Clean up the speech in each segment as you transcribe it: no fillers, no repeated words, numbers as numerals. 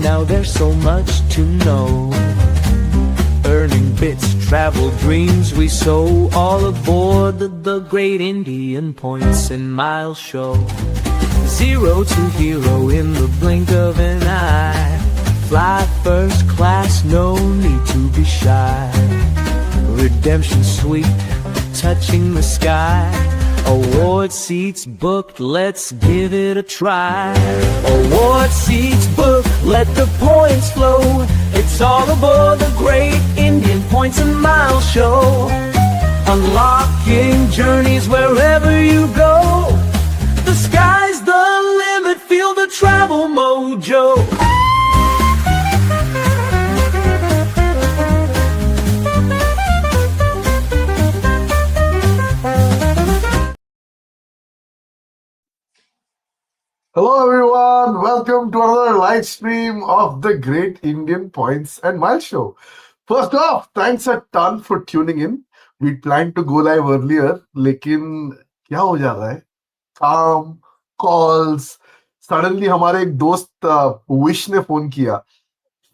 Now there's so much to know. Earning bits, travel dreams we sow. All aboard the great Indian Points and Miles show. Zero to hero in the blink of an eye. Fly first class, no need to be shy. Redemption sweet, touching the sky. Award seats booked, let's give it a try. Award seats booked, let the points flow. It's all aboard the great Indian Points and Miles show. Unlocking journeys wherever you go. The sky's the limit, feel the travel mojo. Hello everyone, welcome to another live stream of the Great Indian Points and Miles Show. First off, thanks a ton for tuning in. We planned to go live earlier, लेकिन क्या हो जा रहा है? काम, calls, suddenly हमारे एक दोस्त विश ने फोन किया.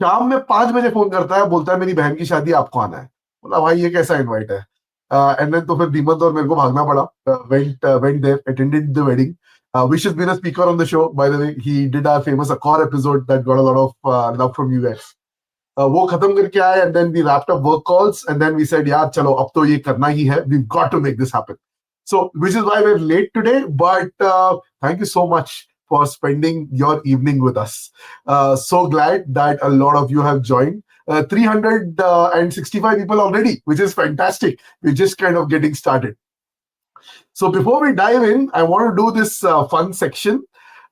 शाम में 5 बजे फोन करता है, बोलता है मेरी बहन की शादी आपको आना है. बोला भाई ये कैसा इनवाइट है? एंड देन तो फिर दीमत और मेरे को भागना पड़ा. Went there, attended the wedding. Wish has been a speaker on the show, by the way. He did our famous Accor episode that got a lot of love from you guys. वो खत्म करके आए, and then we wrapped up work calls, and then we said, यार चलो अब तो ये करना ही है. We've got to make this happen. So, which is why we're late today, but thank you so much for spending your evening with us. So glad that a lot of you have joined. 365 people already, which is fantastic. We're just kind of getting started. So before we dive in, I want to do this fun section.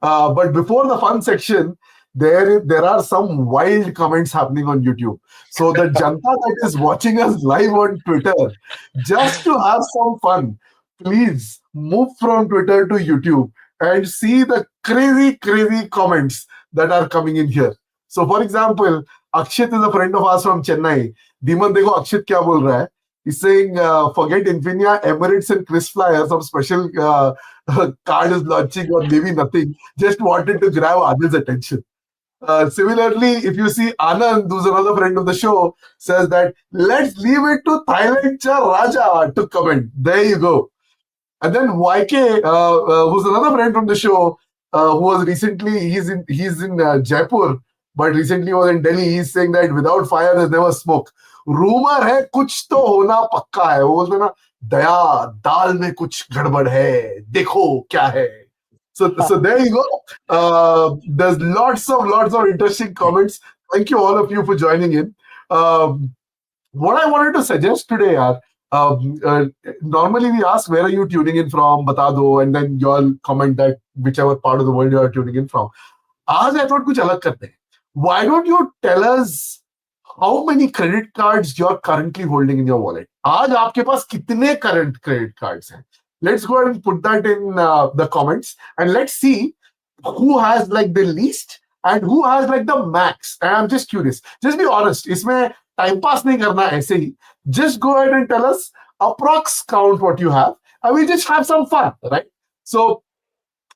But before the fun section, there are some wild comments happening on YouTube. So the janta that is watching us live on Twitter, just to have some fun, please move from Twitter to YouTube and see the crazy comments that are coming in here. So for example, Akshit is a friend of ours from Chennai. Diman, देखो Akshit क्या बोल रहा है? He's saying, forget Infinia, Emirates and KrisFlyer, some special card is launching or maybe nothing. Just wanted to grab Adil's attention. Similarly, if you see Anand, who's another friend of the show, says that, let's leave it to Thailand Cha Raja to comment. There you go. And then YK, who's another friend from the show, who was recently, he's in Jaipur, but recently was in Delhi. He's saying that without fire, there's never smoke. Rumour है कुछ तो होना पक्का है. वो बोलते ना दया दाल में कुछ गड़बड़ है, देखो क्या है. So there you go. There's lots of interesting comments. Thank you all of you for joining in. What I wanted to suggest today, normally we ask where are you tuning in from, bata do, and then you all comment that whichever part of the world you are tuning in from. आज I thought कुछ अलग करते हैं. Why don't you tell us how many credit cards you're currently holding in your wallet? आज आपके पास कितने current credit cards हैं? Let's go ahead and put that in the comments and let's see who has like the least and who has like the max. And I'm just curious. Just be honest. इसमें time pass नहीं करना ऐसे ही. Just go ahead and tell us approx count what you have and we just have some fun, right? So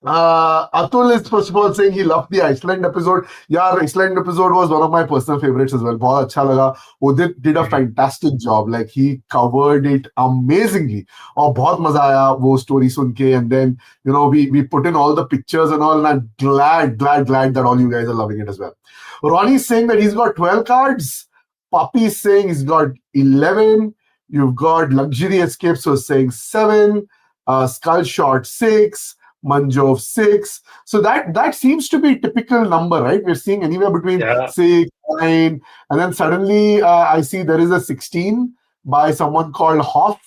Atul is first of all saying he loved the Iceland episode. Yeah, Iceland episode was one of my personal favorites as well. बहुत अच्छा लगा. वो did a fantastic job. Like he covered it amazingly. और बहुत मजा आया वो story सुन के. And then we put in all the pictures and all. And I'm glad that all you guys are loving it as well. Ronnie's saying that he's got 12 cards. Papi is saying he's got 11. You've got Luxury Escapes who's saying 7. Skull Shot 6. Manjov 6. So that seems to be typical number, right? We're seeing anywhere between 6, 9, and then suddenly I see there is a 16 by someone called Hoff.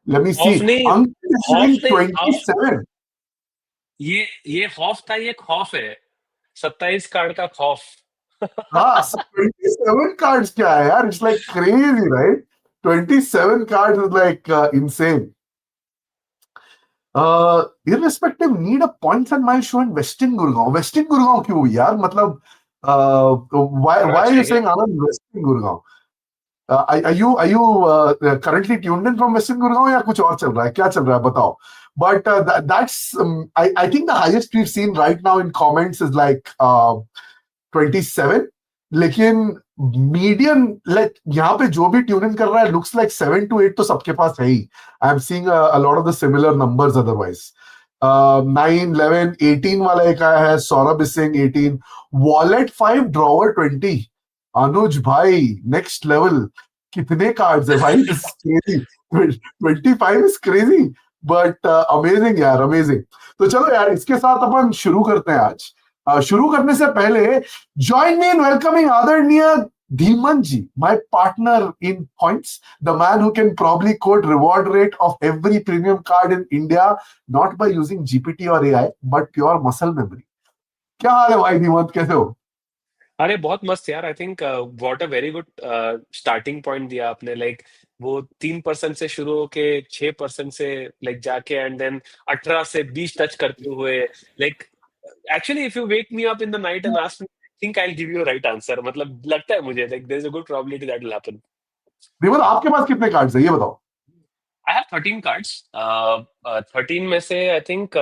Let me see. Ankit is saying 27. ये खौफ था, ये खौफ है 27 card का खौफ. हाँ, 27 cards क्या है यार? It's like crazy, right? 27 cards is like insane. Irrespective, need a points and miles show in Western Gurgaon. Western Gurgaon क्यों यार? मतलब why are you saying Anand Western Gurgaon? Are you currently tuned in from Western Gurgaon या कुछ और चल रहा है? क्या चल रहा है बताओ? But that's I think the highest we've seen right now in comments is like 27, लेकिन मीडियम लाइक यहाँ पे जो भी ट्यून इन कर रहा है लुक्स लाइक 7 to 8 तो सबके पास है ही. I am seeing a lot of the similar numbers otherwise. 9, 11, 18 वाला एक आया है. Saurabh is saying 18. Wallet 5 drawer 20. Anuj भाई नेक्स्ट लेवल. कितने कार्ड्स है भाई. This is crazy. 25 is crazy but amazing यार, अमेजिंग. तो चलो यार इसके साथ अपन शुरू करते हैं आज. शुरू करने से पहले join me in welcoming आदरणीय धीमन जी, my partner in points, the man who can probably quote reward rate of every premium card in India, not by using GPT or AI, but pure muscle memory. क्या हाल है भाई धीमन, कैसे हो? अरे बहुत मस्त यार. I think what a very good starting point दिया आपने. लाइक वो 3% से शुरू होके 6% से लाइक जाके एंड देन 18 से 20 टच करते हुए. Like actually if you wake me up in the night and ask me, I think I will give you right answer. मतलब लगता है मुझे like there is a good probability that will happen. Dhiman आपके पास कितने cards है ये बताओ. I have 13 cards. 13 में से I think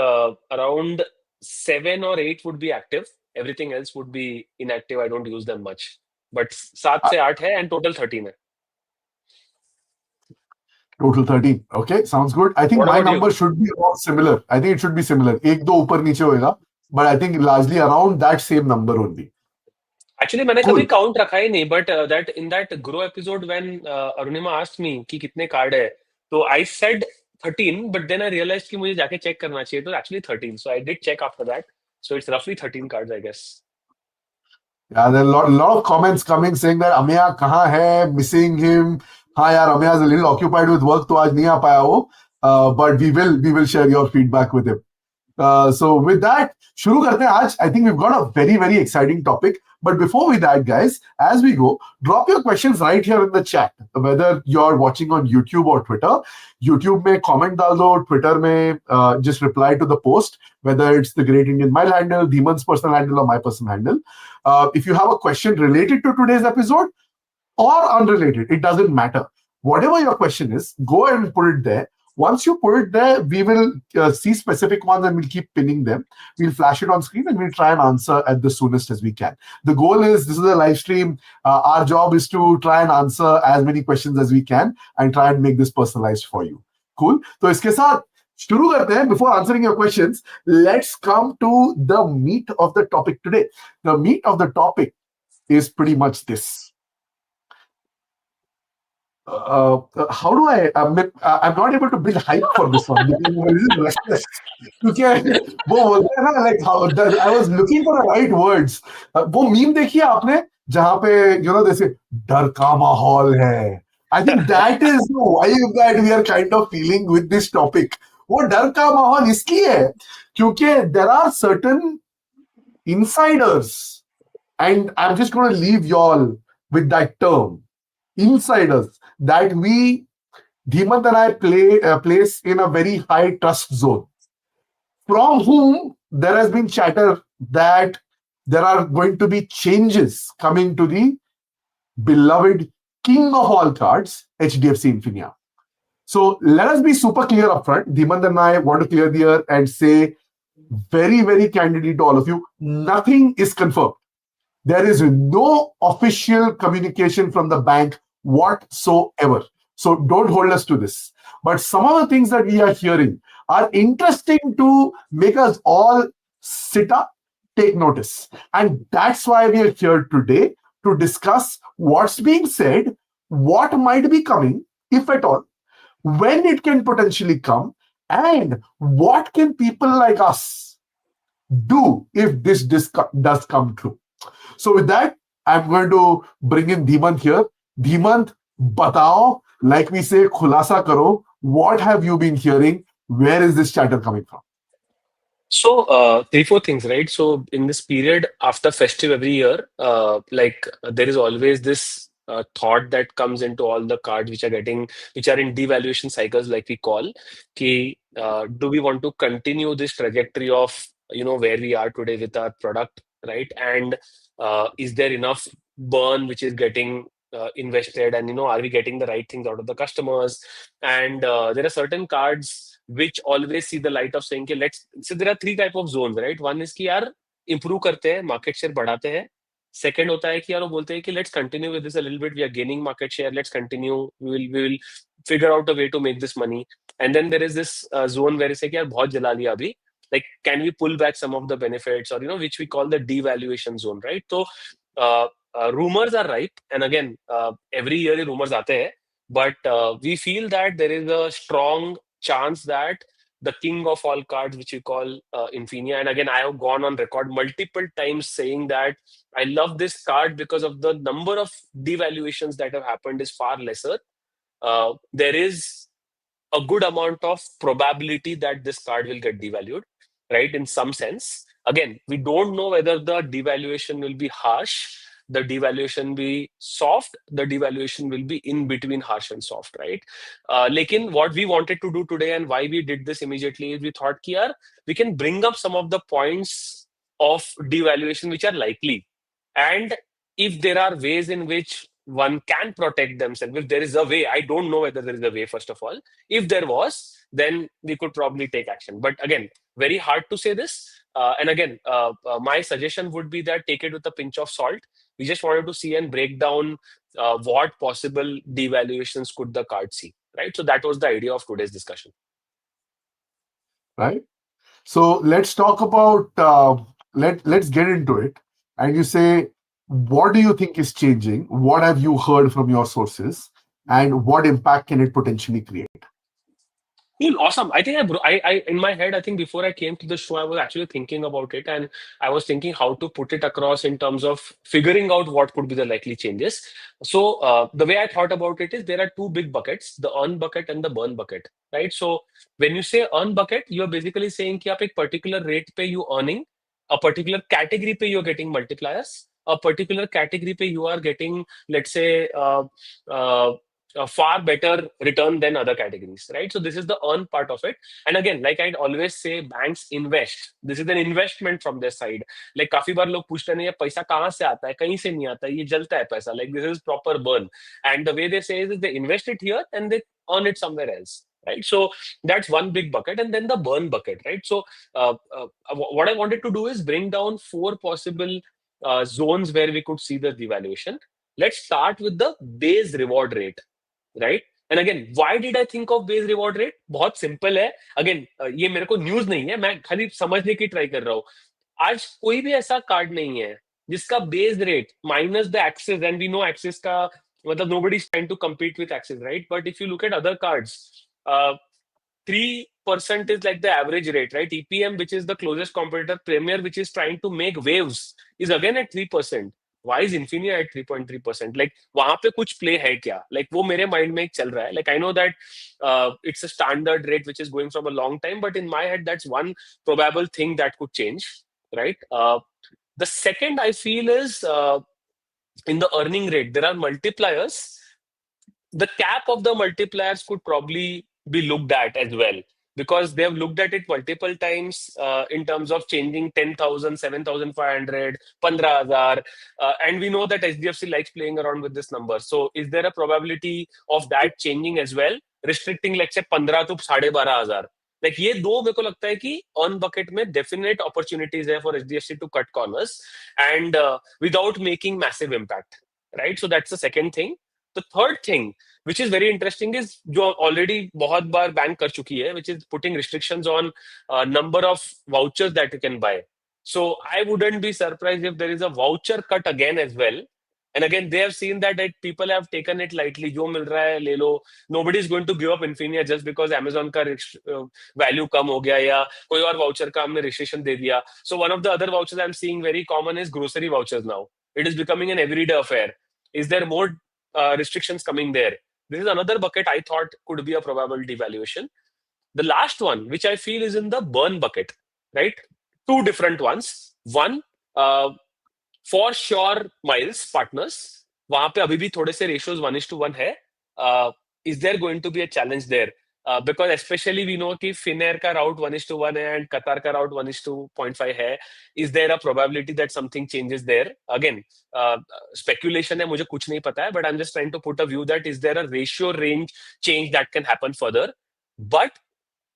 around 7 or 8 would be active. Everything else would be inactive. I don't use them much. But 7 से 8 है and total 13 है. Total 13. Okay, sounds good. I think What my about you? number should be all similar. I think it should be similar. एक दो ऊपर नीचे होएगा, but I think largely around that same number only. Actually मैंने Cool. कभी count रखा ही नहीं. But that in that grow episode when Arunima asked me कि कितने कार्ड है, तो I said 13, but then I realized कि मुझे जाके चेक करना चाहिए. तो actually 13. So I did check after that. So it's roughly 13 cards, I guess. Yeah, there are lot of comments coming saying that Ameya कहाँ है, missing him. हाँ यार, Ameya is a little occupied with work, तो आज नहीं आ पाया वो. But we will share your feedback with him. So with that, शुरू करते हैं आज. I think we've got a very very exciting topic. But before we that, guys, as we go, drop your questions right here in the chat. Whether you're watching on YouTube or Twitter, YouTube में comment डाल दो, Twitter में just reply to the post. Whether it's the Great Indian Mile handle, Demon's personal handle, or my personal handle. If you have a question related to today's episode or unrelated, it doesn't matter. Whatever your question is, go ahead and put it there. Once you put it there, we will see specific ones and we'll keep pinning them. We'll flash it on screen and we'll try and answer at the soonest as we can. The goal is, this is a live stream. Our job is to try and answer as many questions as we can and try and make this personalized for you. Cool? So इसके साथ शुरू करते हैं. Before answering your questions, let's come to the meat of the topic today. The meat of the topic is pretty much this. How do I'm not able to build hype for this one because I'm a little restless. क्योंकि वो बोलते हैं ना, like I was looking for the right words. वो meme देखिए आपने जहाँ पे जैसे डर का माहौल है. I think that is the vibe that we are kind of feeling with this topic. वो डर का माहौल इसलिए है क्योंकि there are certain insiders, and I'm just going to leave y'all with that term, insiders, that we, Dhimant and I, place in a very high trust zone, from whom there has been chatter that there are going to be changes coming to the beloved king of all cards, HDFC Infinia. So let us be super clear upfront. Dhimant and I want to clear the air and say very, very candidly to all of you, nothing is confirmed. There is no official communication from the bank whatsoever. So don't hold us to this. But some of the things that we are hearing are interesting to make us all sit up, take notice. And that's why we are here today to discuss what's being said, what might be coming, if at all, when it can potentially come, and what can people like us do if this does come true. So with that, I'm going to bring in Dhimant here. Dhimant, batao, like we say, khulasa karo. What have you been hearing? Where is this chatter coming from? So 3-4 things, right? So in this period after festive every year, there is always this thought that comes into all the cards which are in devaluation cycles, like we call. Do we want to continue this trajectory of where we are today with our product, right? And is there enough burn which is getting invested, and are we getting the right things out of the customers? And there are certain cards which always see the light of saying कि there are 3 type of zones, right? One is कि यार improve करते हैं, market share बढ़ाते हैं. Second होता है कि यार वो बोलते हैं कि let's continue with this a little bit, we are gaining market share, let's continue, we will figure out a way to make this money. And then there is this zone where से कि यार बहुत जला लिया अभी, like can we pull back some of the benefits, or which we call the devaluation zone, right? So rumors are ripe, and again every year the rumors aate hain, but we feel that there is a strong chance that the king of all cards, which we call Infinia, and again I have gone on record multiple times saying that I love this card because of the number of devaluations that have happened is far lesser. There is a good amount of probability that this card will get devalued, right? In some sense. Again, we don't know whether the devaluation will be harsh, the devaluation will be soft, the devaluation will be in between harsh and soft, right? Lekin what we wanted to do today and why we did this immediately is we thought ki yaar, we can bring up some of the points of devaluation which are likely. And if there are ways in which one can protect themselves, if there is a way, I don't know whether there is a way, first of all. If there was, then we could probably take action. But again, very hard to say this. And again, my suggestion would be that take it with a pinch of salt. We just wanted to see and break down what possible devaluations could the card see, right? So that was the idea of today's discussion. Right. So let's talk about let's get into it. And you say, what do you think is changing? What have you heard from your sources? And what impact can it potentially create? Cool, awesome. I think I in my head, I think before I came to the show, I was actually thinking about it, and I was thinking how to put it across in terms of figuring out what could be the likely changes. So the way I thought about it is there are two big buckets: the earn bucket and the burn bucket, right? So when you say earn bucket, you're basically saying कि आप एक particular rate पे you earning, a particular category पे you're getting multipliers, a particular category पे you are getting, let's say, uh, a far better return than other categories, right? So this is the earn part of it. And again, like I always say, banks invest. This is an investment from their side. Like काफी बार लोग पूछते हैं ये पैसा कहाँ से आता है, कहीं से नहीं आता, ये जलता है पैसा. Like this is proper burn. And the way they say is they invest it here and they earn it somewhere else. Right, so that's one big bucket, and then the burn bucket, right? So, what I wanted to do is bring down four possible zones where we could see the devaluation. Let's start with the base reward rate, right. And again why did I think of base reward rate? बहुत simple है. Again ये मेरे को news नहीं है, मैं खाली समझने की ट्राई कर रहा हूँ. आज कोई भी ऐसा कार्ड नहीं है जिसका base rate minus the excess, and we know excess का मतलब nobody is trying to compete with axis, right? But if you look at other cards, 3% is like the average rate, right? EPM, which is the closest competitor, Premier, which is trying to make waves, is again at 3%. Why is Infinia at 3.3%? Like वहां पे कुछ play है क्या? Like वो मेरे mind में एक चल रहा है. Like I know that it's a standard rate which is going from a long time, but in my head that's one probable thing that could change, right? The second I feel is in the earning rate there are multipliers. The cap of the multipliers could probably be looked at as well, because they have looked at it multiple times in terms of changing 10,000, 7,500, 15,000. And we know that HDFC likes playing around with this number. So is there a probability of that changing as well? Restricting, let's say, 15 to 12,500. Like ये दो मेरे को लगता है कि on bucket में definite opportunities है for HDFC to cut corners and without making massive impact, right? So that's the second thing. The third thing, which is very interesting, is जो already बहुत बार ban कर चुकी है, which is putting restrictions on number of vouchers that you can buy. So I wouldn't be surprised if there is a voucher cut again as well. And again, they have seen that people have taken it lightly. जो मिल रहा है ले लो. Nobody is going to give up Infinia just because Amazon का value कम हो गया या कोई और voucher का हमने restriction दे दिया. So one of the other vouchers I'm seeing very common is grocery vouchers now. It is becoming an everyday affair. Is there more restrictions coming there? This is another bucket I thought could be a probable devaluation. The last one, which I feel is in the burn bucket, right? Two different ones. One, for sure, miles partners. वहां पे अभी भी थोड़े से ratios 1:1 है. Is there going to be a challenge there? Because especially we know कि Finnair का route 1:1 है and Qatar का route 1:0.5 है. Is there a probability that something changes there? Again, speculation है, मुझे कुछ नहीं पता है, but I'm just trying to put a view that is there a ratio range change that can happen further. But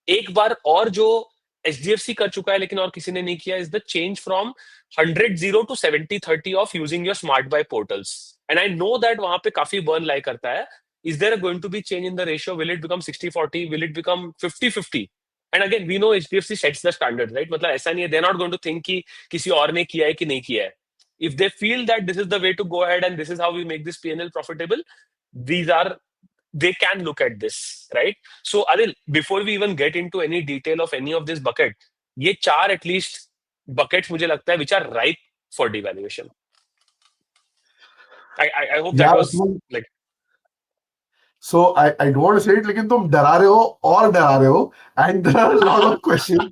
एक बार और जो HDFC कर चुका है लेकिन और किसी ने नहीं किया is the change from 100-0 to 70-30 of using your smart buy portals. And I know that वहां पे काफी burn lie करता है. Is there going to be change in the ratio? Will it become 60-40? Will it become 50-50? And again, we know HDFC sets the standard, right? मतलब ऐसा नहीं है, they're not going to think कि किसी और ने किया है कि नहीं किया है. If they feel that this is the way to go ahead and this is how we make this P&L profitable, these are they can look at this, right? So Adil, before we even get into any detail of any of this bucket, ये चार at least buckets मुझे लगता है which are ripe for devaluation. I hope that was Yeah, like. So I don't want to say it, लेकिन तुम डरा रहे हो और डरा रहे हो, and there are a lot of questions,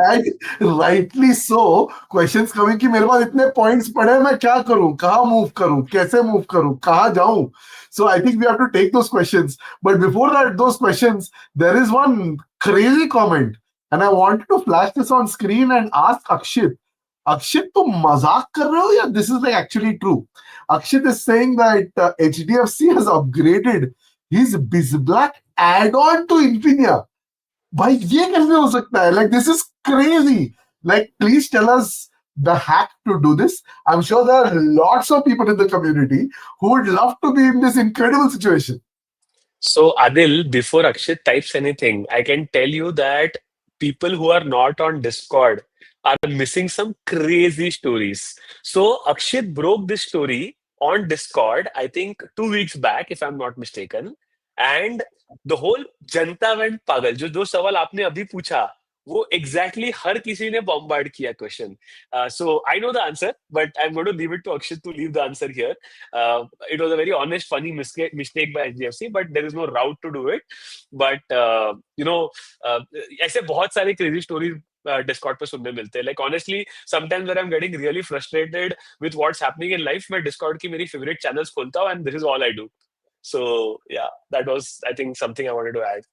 and rightly so questions coming कि मेरे पास इतने points पड़े हैं, मैं क्या करूं, कहाँ move करूं, कैसे move करूं, कहाँ जाऊं. So I think we have to take those questions. But before that, those questions, there is one crazy comment, and I wanted to flash this on screen and ask Akshit. Akshit, तुम मजाक कर रहे हो या this is like actually true? Akshit is saying that HDFC has upgraded his BizBlack add-on to Infinia. भाई ये कैसे हो सकता है? Like this is crazy. Like please tell us the hack to do this. I'm sure there are lots of people in the community who would love to be in this incredible situation. So Adil, before Akshit types anything, I can tell you that people who are not on Discord are missing some crazy stories. So Akshit broke this story on Discord, I think 2 weeks back, if I'm not mistaken. And the whole Janata went पागल. जो सवाल आपने अभी पूछा, वो exactly हर किसी ने bombard किया question. So I know the answer, but I'm going to leave it to Akshit to leave the answer here. It was a very honest, funny mistake by HDFC, but there is no route to do it. But ऐसे बहुत सारे crazy stories Discord पे सुनने मिलते हैं. Like honestly, sometimes when I'm getting really frustrated with what's happening in life, मैं Discord की मेरी favorite channels खोलता हूँ, and this is all I do. So yeah, that was, I think, something I wanted to add.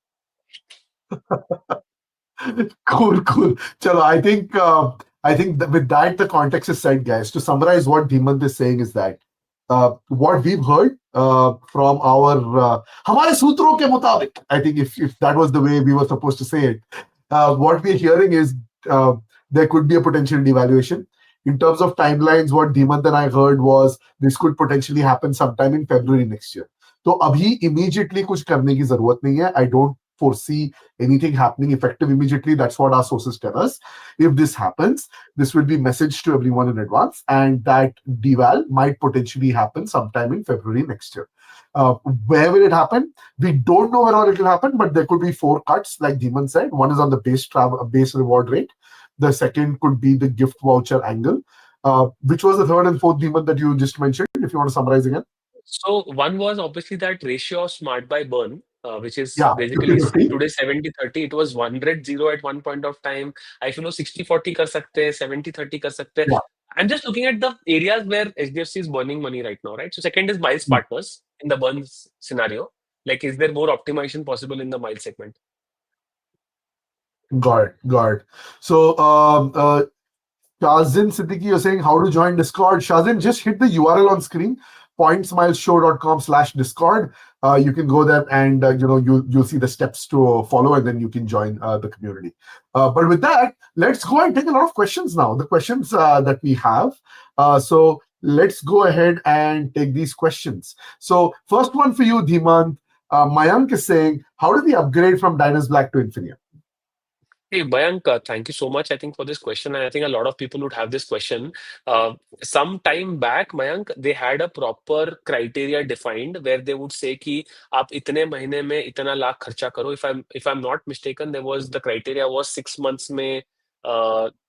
Cool. Chalo, I think that with that the context is set, guys. To summarize what Dhimant is saying is that what we've heard from our हमारे सूत्रों के मुताबिक, I think if that was the way we were supposed to say it, what we're hearing is there could be a potential devaluation. In terms of timelines, what Dhimant and I heard was this could potentially happen sometime in February next year. तो अभी immediately कुछ करने की जरूरत नहीं है. I don't foresee anything happening effective immediately. That's what our sources tell us. If this happens, this will be messaged to everyone in advance, and that deval might potentially happen sometime in February next year. Where will it happen? We don't know where all it will happen, but there could be 4 cuts, like Dhiman said. One is on the base reward rate. The second could be the gift voucher angle. Which was the third and fourth, Dhiman, that you just mentioned, if you want to summarize again? So one was obviously that ratio of smart buy burn, which is Yeah, basically 50-50. today 70-30. It was 100-0 at one point of time. I feel 60-40 कर सकते हैं, 70-30 कर सकते हैं. Yeah. I'm just looking at the areas where HDFC is burning money right now, right? So second is miles partners in the burn scenario. Like, is there more optimization possible in the mile segment? Got it. So, Shazin Siddiqui, you're saying how to join Discord. Shazin, just hit the URL on screen, pointsmileshow.com/Discord. You can go there and you'll see the steps to follow, and then you can join the community. But with that, let's go and take a lot of questions now. The questions that we have. So let's go ahead and take these questions. So first one for you, Dhimant. Mayank is saying, how did we upgrade from Diners Black to Infinia? Hey, Mayank, thank you so much, I think, for this question. And I think a lot of people would have this question. Some time back, Mayank, they had a proper criteria defined where they would say कि आप इतने महीने में इतना लाख खर्चा करो. If I'm not mistaken, the criteria was 6 months में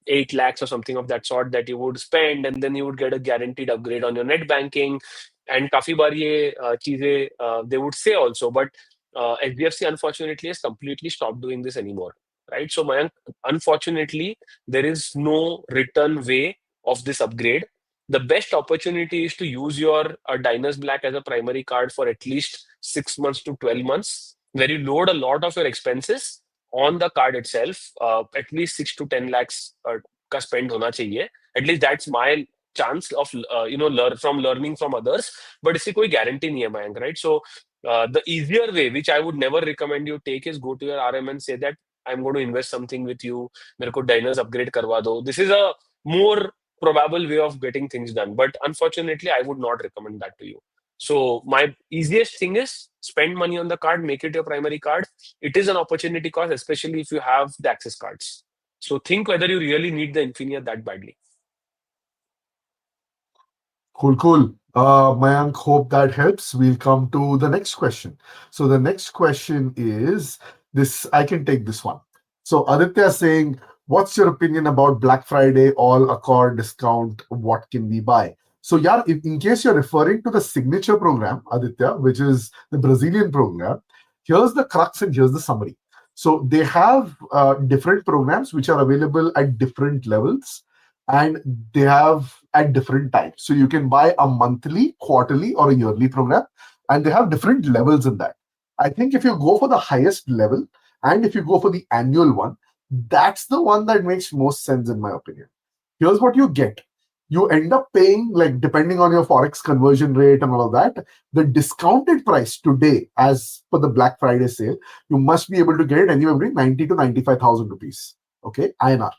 8 lakhs or something of that sort that you would spend, and then you would get a guaranteed upgrade on your net banking. And काफी बार ये चीजें they would say also, but HDFC unfortunately has completely stopped doing this anymore. Right. So, Mayank, unfortunately, there is no return way of this upgrade. The best opportunity is to use your Diners Black as a primary card for at least 6 months to 12 months, where you load a lot of your expenses on the card itself. At least 6 to 10 lakhs ka spend hona chahiye. At least that's my chance of learning from others. But इसकी कोई guarantee नहीं है, Mayank, right? So the easier way, which I would never recommend you take, is go to your RM and say that I'm going to invest something with you. मेरे को diners upgrade करवा दो. This is a more probable way of getting things done. But unfortunately, I would not recommend that to you. So my easiest thing is spend money on the card, make it your primary card. It is an opportunity cost, especially if you have the access cards. So think whether you really need the Infinia that badly. Cool, cool. Mayank, hope that helps. We'll come to the next question. So the next question is this. I can take this one. So Aditya is saying, what's your opinion about Black Friday all accord discount? What can we buy? So yeah, if, in case you're referring to the signature program, Aditya, which is the Brazilian program, here's the crux and here's the summary. So they have different programs which are available at different levels, and they have at different times. So you can buy a monthly, quarterly, or a yearly program, and they have different levels in that. I think if you go for the highest level and if you go for the annual one, that's the one that makes most sense, in my opinion. Here's what you get. You end up paying, like, depending on your forex conversion rate and all of that, the discounted price today, as per the Black Friday sale, you must be able to get it anywhere between 90 to 95,000 rupees. Okay, INR.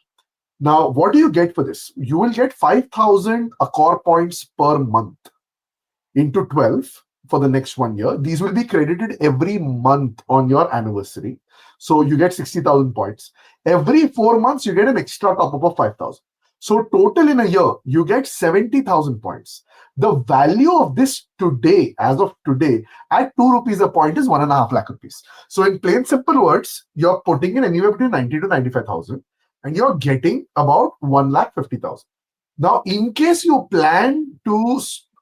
Now, what do you get for this? You will get 5,000 Accor points per month into 12 for the next 1 year. These will be credited every month on your anniversary. So you get 60,000 points. Every 4 months, you get an extra top up of 5,000. So total in a year, you get 70,000 points. The value of this today, as of today, at 2 rupees a point is 1.5 lakh rupees. So in plain simple words, you're putting in anywhere between 90 to 95,000 and you're getting about 1,50,000. Now, in case you plan to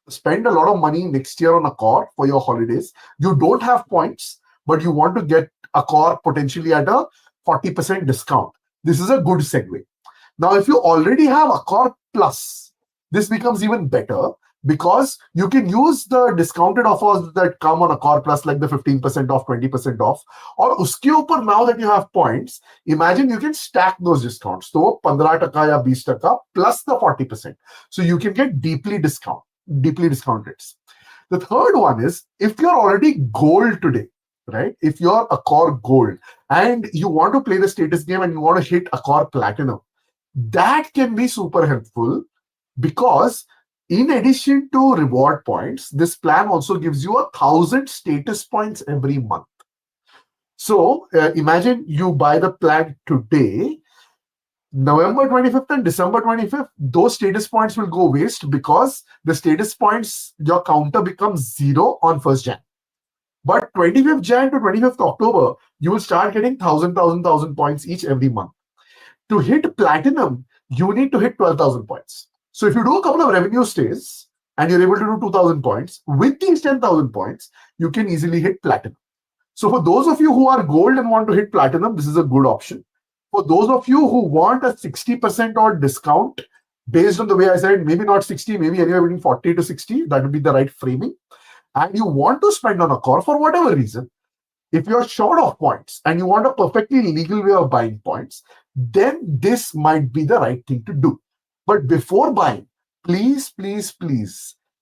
spend a lot of money next year on Accor for your holidays, you don't have points, but you want to get Accor potentially at a 40% discount. This is a good segue. Now, if you already have Accor Plus, this becomes even better because you can use the discounted offers that come on Accor Plus, like the 15% off, 20% off, or uske upar, now that you have points, imagine you can stack those discounts. So 15% ya 20% plus the 40%. So you can get deeply discounted. The third one is, if you're already gold today, right? If you're Accor Gold and you want to play the status game and you want to hit Accor Platinum, that can be super helpful because in addition to reward points, this plan also gives you 1,000 status points every month. So imagine you buy the plan today, November 25th and December 25th, those status points will go waste because the status points, your counter becomes 0 on 1st Jan. But 25th Jan to 25th October, you will start getting 1,000 points each every month. To hit platinum, you need to hit 12,000 points. So if you do a couple of revenue stays and you're able to do 2,000 points, with these 10,000 points, you can easily hit platinum. So for those of you who are gold and want to hit platinum, this is a good option. For those of you who want a 60% odd discount, based on the way I said, maybe not 60, maybe anywhere between 40 to 60, that would be the right framing, and you want to spend on Accor for whatever reason, if you're short of points and you want a perfectly legal way of buying points, then this might be the right thing to do. But before buying, please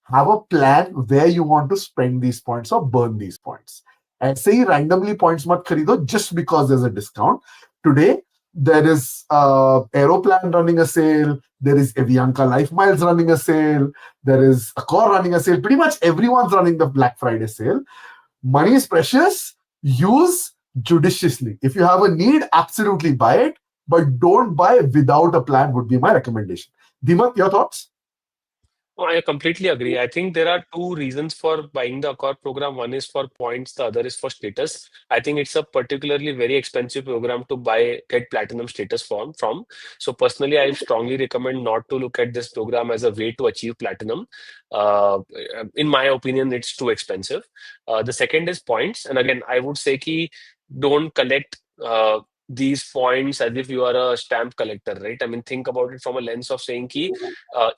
have a plan where you want to spend these points or burn these points. And say randomly points mat kharido just because there's a discount. Today, there is Aeroplan running a sale, there is Avianca Life Miles running a sale, there is Accor running a sale. Pretty much everyone's running the Black Friday sale. Money is precious. Use judiciously. If you have a need, absolutely buy it, but don't buy without a plan would be my recommendation. Deepak, your thoughts? Oh, I completely agree. I think there are two reasons for buying the Accor program. One is for points, the other is for status. I think it's a particularly very expensive program to get platinum status from. So personally, I strongly recommend not to look at this program as a way to achieve platinum. In my opinion, it's too expensive. The second is points. And again, I would say ki don't collect these points as if you are a stamp collector, right? I mean, think about it from a lens of saying ki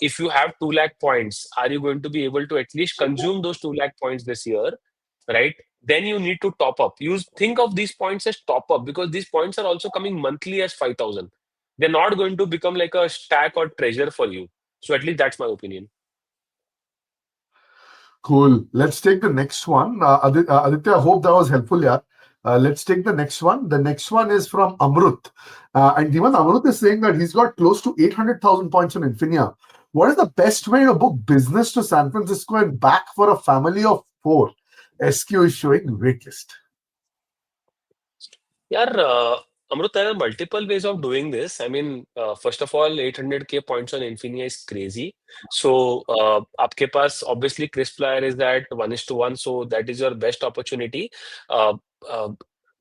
if you have 2 lakh points, are you going to be able to at least consume those 2 lakh points this year, right? Then you need to top up. You think of these points as top up because these points are also coming monthly as 5,000. They're not going to become like a stack or treasure for you. So at least that's my opinion. Cool. Let's take the next one. Aditya, I hope that was helpful. Yeah. Let's take the next one. The next one is from Amrut. And even Amrut is saying that he's got close to 800,000 points on Infinia. What is the best way to book business to San Francisco and back for a family of 4? SQ is showing waitlist. Yeah, Amrut, there are multiple ways of doing this. I mean, first of all, 800K points on Infinia is crazy. So, आपके पास obviously Chris Flyer is at 1:1, so that is your best opportunity. Uh, uh,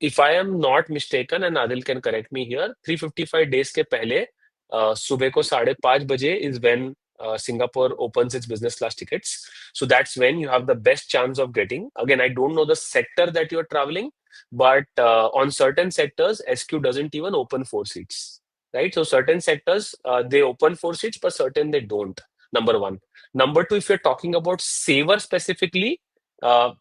if I am not mistaken, and Adil can correct me here, 355 days के पहले सुबह को 5:30 बजे is when Singapore opens its business class tickets. So that's when you have the best chance of getting. Again, I don't know the sector that you're traveling, but on certain sectors, SQ doesn't even open 4 seats, right? So certain sectors, they open 4 seats, but certain they don't. Number one. Number two, if you're talking about Saver specifically,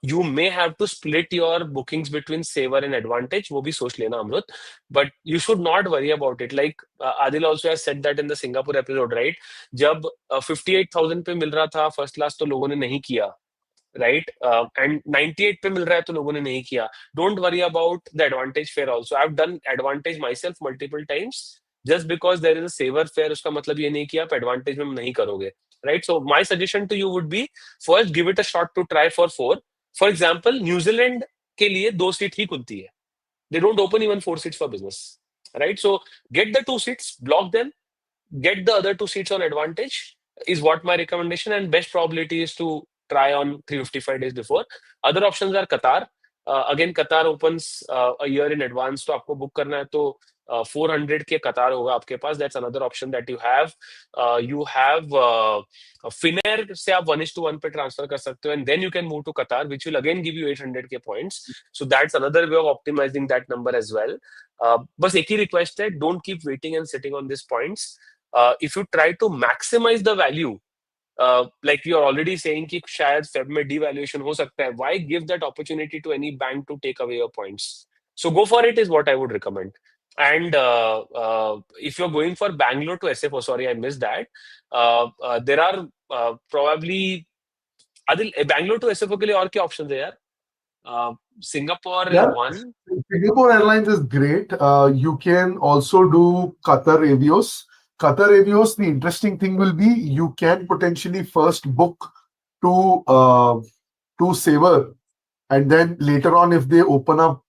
you may have to split your bookings between Saver and Advantage. वो भी सोच लेना Amrut, but you should not worry about it. Like Adil also has said that in the Singapore episode, right? जब 58,000 पे मिल रहा था first class तो लोगों ने नहीं किया, राइट एंड 98 पे मिल रहा है तो लोगों ने नहीं किया. Don't worry about the advantage fare also. I have done advantage myself multiple times. Just because there is a saver fare उसका मतलब ये नहीं कि आप एडवांटेज में नहीं करोगे, right? So my suggestion to you would be first give it a shot to try for 4. For example New Zealand के लिए 2 सीट ही खुलती है. They don't open even 4 seats for business, right? So get the 2 seats, block them, get the other 2 seats on advantage is what my recommendation, and best probability is to try on 355 days before. Other options are Qatar. Again, Qatar opens a year in advance, तो आपको book करना है तो 400 के कतार होगा आपके पास. That's another option that you have. You have Finnair से आप 1:1 पे ट्रांसफर कर सकते हो, and then you can move to Qatar, which will again give you 800K points. So that's another way of optimizing that number as well. बस एक ही request है, don't keep waiting and sitting on these points. If you try to maximize the value, like you're already saying कि शायद Feb में devaluation हो सकता है, why give that opportunity to any bank to take away your points? So go for it is what I would recommend. And if you're going for Bangalore to SFO, sorry, I missed that. There are probably Adil, Bangalore to SFO के लिए और क्या options है यार? Singapore is Yeah. one. Singapore Airlines is great. You can also do Qatar Avios. Qatar Avios, the interesting thing will be you can potentially first book to Saver, and then later on, if they open up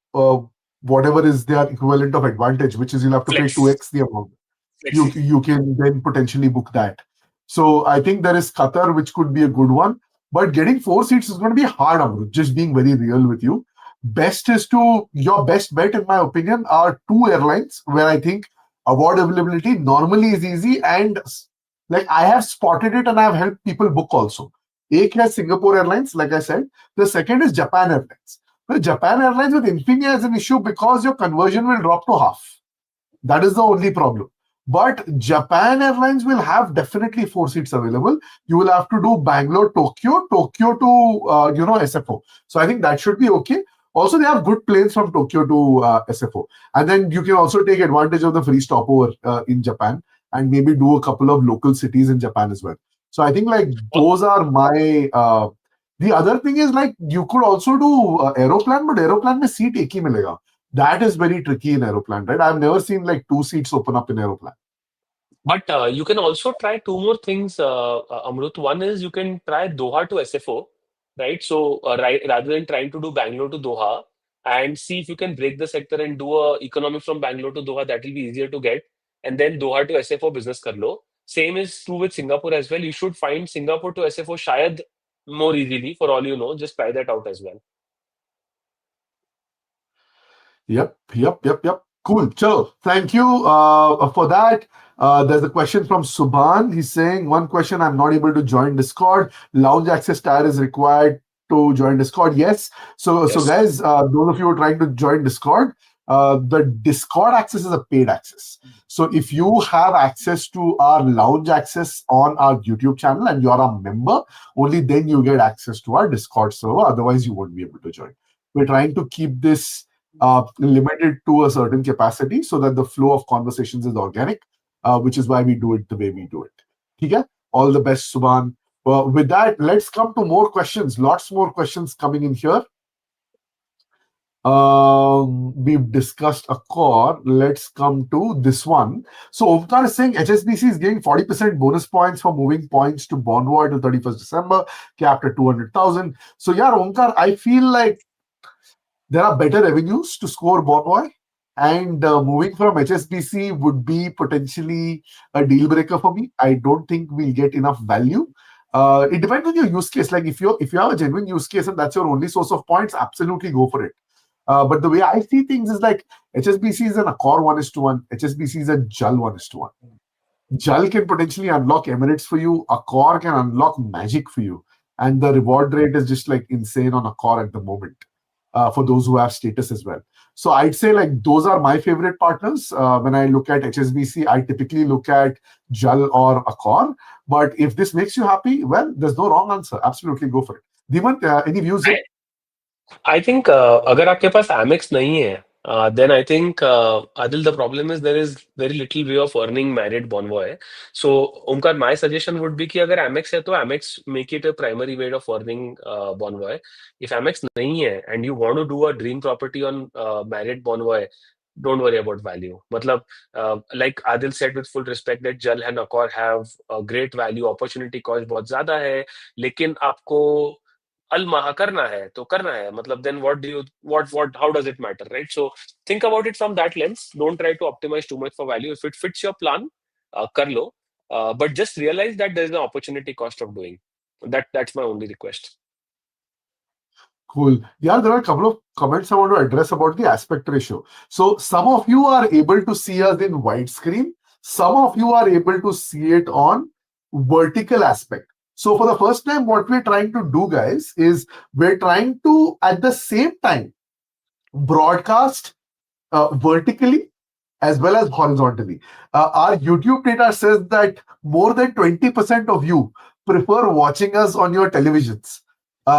whatever is their equivalent of Advantage, which is you'll have to Flex. pay 2x the amount, you can then potentially book that. So I think there is Qatar, which could be a good one. But getting 4 seats is going to be hard, Amrut, just being very real with you. Your best bet, in my opinion, are 2 airlines where I think award availability normally is easy, and like I have spotted it and I have helped people book also. Ek has Singapore Airlines, like I said. The second is Japan Airlines. Well, Japan Airlines with Infinia is an issue because your conversion will drop to half. That is the only problem. But Japan Airlines will have definitely 4 seats available. You will have to do Bangalore, Tokyo to SFO. So I think that should be okay. Also, they have good planes from Tokyo to SFO. And then you can also take advantage of the free stopover in Japan and maybe do a couple of local cities in Japan as well. So I think like those are my... the other thing is like you could also do Aeroplan, but Aeroplan mein seat ek hi milega. That is very tricky in Aeroplan, right? I've never seen like 2 seats open up in Aeroplan. But you can also try 2 more things, Amrut. One is you can try Doha to SFO, right? So rather than trying to do Bangalore to Doha, and see if you can break the sector and do a economy from Bangalore to Doha. That will be easier to get. And then Doha to SFO business kar lo. Same is true with Singapore as well. You should find Singapore to SFO shayad more easily, for all you know. Just try that out as well. Yep. Cool. Chalo, thank you for that. There's a question from Subhan. He's saying, one question, I'm not able to join Discord. Lounge access tire is required to join Discord. Yes. So guys, those of you who are trying to join Discord, the Discord access is a paid access. So if you have access to our lounge access on our YouTube channel and you're a member, only then you get access to our Discord server. Otherwise, you won't be able to join. We're trying to keep this limited to a certain capacity so that the flow of conversations is organic, which is why we do it the way we do it. Okay? All the best, Subhan. With that, let's come to more questions. Lots more questions coming in here. We've discussed a core. Let's come to this one. So Omkar is saying HSBC is giving 40% bonus points for moving points to Bondwar till 31st December, capped at 200,000. So yeah, Omkar, I feel like there are better avenues to score Bonvoy, and moving from HSBC would be potentially a deal breaker for me. I don't think we'll get enough value. It depends on your use case. Like if you have a genuine use case and that's your only source of points, absolutely go for it. But the way I see things is like HSBC is an Accor 1:1, HSBC is a JAL 1:1. JAL can potentially unlock Emirates for you, Accor can unlock Magic for you, and the reward rate is just like insane on Accor at the moment for those who have status as well. So I'd say like those are my favorite partners. When I look at HSBC, I typically look at JAL or Accor. But if this makes you happy, well, there's no wrong answer. Absolutely go for it. Dimant, any views here? I think अगर आपके पास Amex नहीं है, then I think Adil, the problem is there is very little way of earning merit Bonvoy. So Omkar, my suggestion would be कि अगर Amex है तो Amex make it a primary way of earning Bonvoy. If Amex नहीं है and you want to do a dream property on merit Bonvoy, don't worry about value. मतलब like Adil said with full respect that Jal and Accor have a great value, opportunity cost बहुत ज्यादा है, लेकिन आपको अलमाह करना है तो करना है मतलब then what do you what how does it matter, right? So think about it from that lens. Don't try to optimize too much for value. If it fits your plan, कर लो, but just realize that there is an opportunity cost of doing that's my only request. Cool. Yeah, there are a couple of comments I want to address about the aspect ratio. So some of you are able to see us in widescreen. Some of you are able to see it on vertical aspect. So for the first time, what we're trying to do, guys, is we're trying to, at the same time, broadcast vertically as well as horizontally. Our YouTube data says that more than 20% of you prefer watching us on your televisions.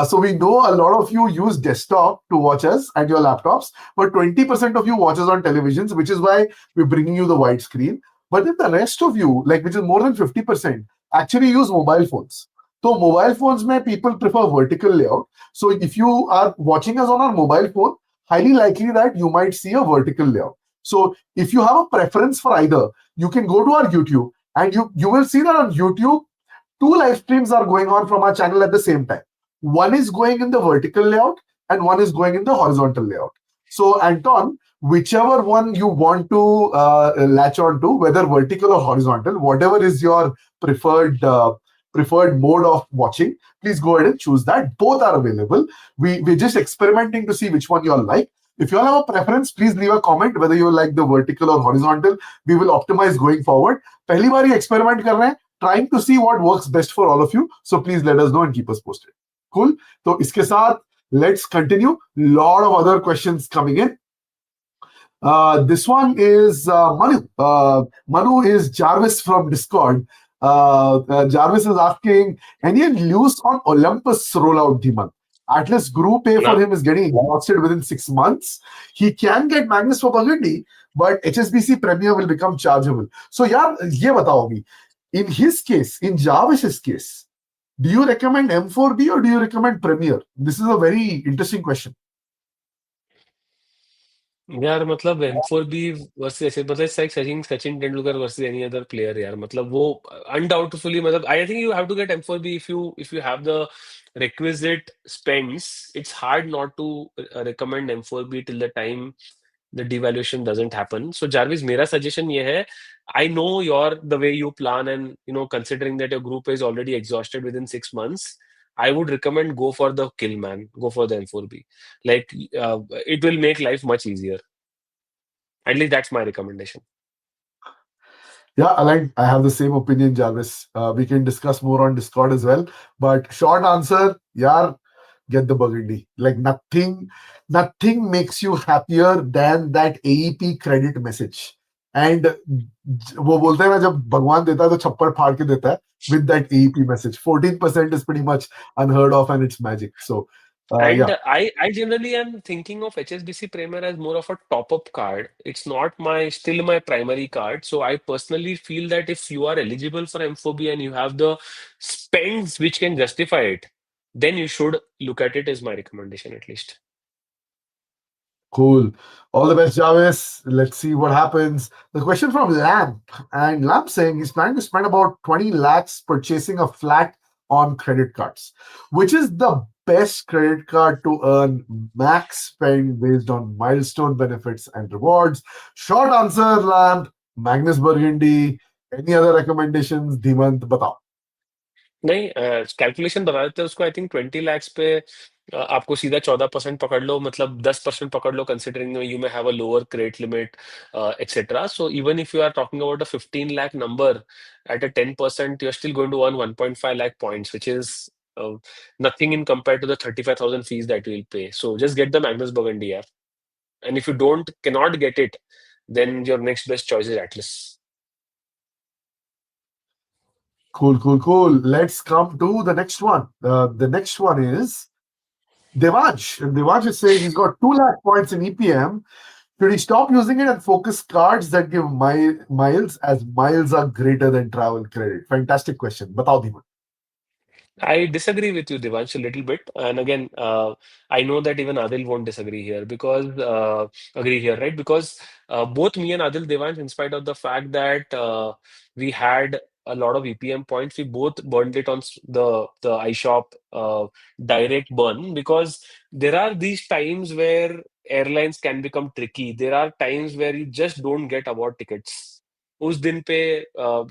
So we know a lot of you use desktop to watch us and your laptops, but 20% of you watch us on televisions, which is why we're bringing you the wide screen. But then the rest of you, like which is more than 50%, actually use mobile phones. So mobile phones may people prefer vertical layout. So if you are watching us on our mobile phone, highly likely that you might see a vertical layout. So if you have a preference for either, you can go to our YouTube and you will see that on YouTube, two live streams are going on from our channel at the same time. One is going in the vertical layout and one is going in the horizontal layout. So Anton, whichever one you want to latch on to, whether vertical or horizontal, whatever is your preferred mode of watching, please go ahead and choose that. Both are available. We're just experimenting to see which one you all like. If you all have a preference, please leave a comment whether you like the vertical or horizontal. We will optimize going forward. पहली बार ये experiment कर रहे हैं, trying to see what works best for all of you. So please let us know and keep us posted. Cool. So इसके साथ let's continue. Lot of other questions coming in. This one is Manu. Manu is Jarvis from Discord. Jarvis is asking, any news on Olympus rollout, Dhiman? At least group A for him is getting exhausted within 6 months. He can get Magnus for Burgundy, but HSBC Premier will become chargeable. So, yaar, ye batao abhi. In his case, in Jarvis's case, do you recommend M4B or do you recommend Premier? This is a very interesting question. यार मतलब M4B versus ऐसे मतलब it's like Sachin Tendulkar versus any other player यार मतलब वो undoubtedly मतलब I think you have to get M4B if you have the requisite spends. It's hard not to recommend M4B till the time the devaluation doesn't happen. So Jarvis, मेरा suggestion ये है, I know the way you plan and considering that your group is already exhausted within 6 months, I would recommend go for the kill man, go for the M4B. Like it will make life much easier. At least that's my recommendation. Yeah, Alain, I have the same opinion, Jarvis. We can discuss more on Discord as well. But short answer, yeah, get the Burgundy. Like nothing makes you happier than that AEP credit message. And वो बोलते हैं ना जब भगवान देता है तो छप्पड़ फाड़ के देता है with that AEP message. 14% is pretty much unheard of and it's magic. So And yeah. I generally am thinking of HSBC Premier as more of a top-up card. It's not still my primary card. So I personally feel that if you are eligible for M4B and you have the spends which can justify it, then you should look at it as my recommendation at least. Cool. All the best, Jarvis. Let's see what happens. The question from Lamp. And Lamp saying he's planning to spend about 20 lakhs purchasing a flat on credit cards. Which is the best credit card to earn max spend based on milestone benefits and rewards? Short answer, Lamp. Magnus Burgundy. Any other recommendations? Dhimant, batao. नहीं, calculation बता देते हैं उसको। I think 20 lakhs पे आपको सीधा 14% पकड़ लो, मतलब 10% पकड़ लो, considering you may have a lower credit limit etcetera. So even if you are talking about a 15 lakh number at a 10%, you are still going to earn 1.5 lakh points, which is nothing in compared to the 35,000 fees that you will pay. So just get the Magnus Burgundy app, and if you cannot get it, then your next best choice is Atlas. Cool, cool, cool. Let's come to the next one. The next one is Devansh. And Devansh is saying he's got 2 lakh points in EPM. Should he stop using it and focus cards that give miles, as miles are greater than travel credit? Fantastic question. Batao, Dhiman. I disagree with you, Devansh, a little bit. And again, I know that even Adil won't disagree here because agree here, right? Because both me and Adil, Devansh, in spite of the fact that we had a lot of EPM points, we both burned it on the iShop direct burn, because there are these times where airlines can become tricky. There are times where you just don't get award tickets. उस दिन पे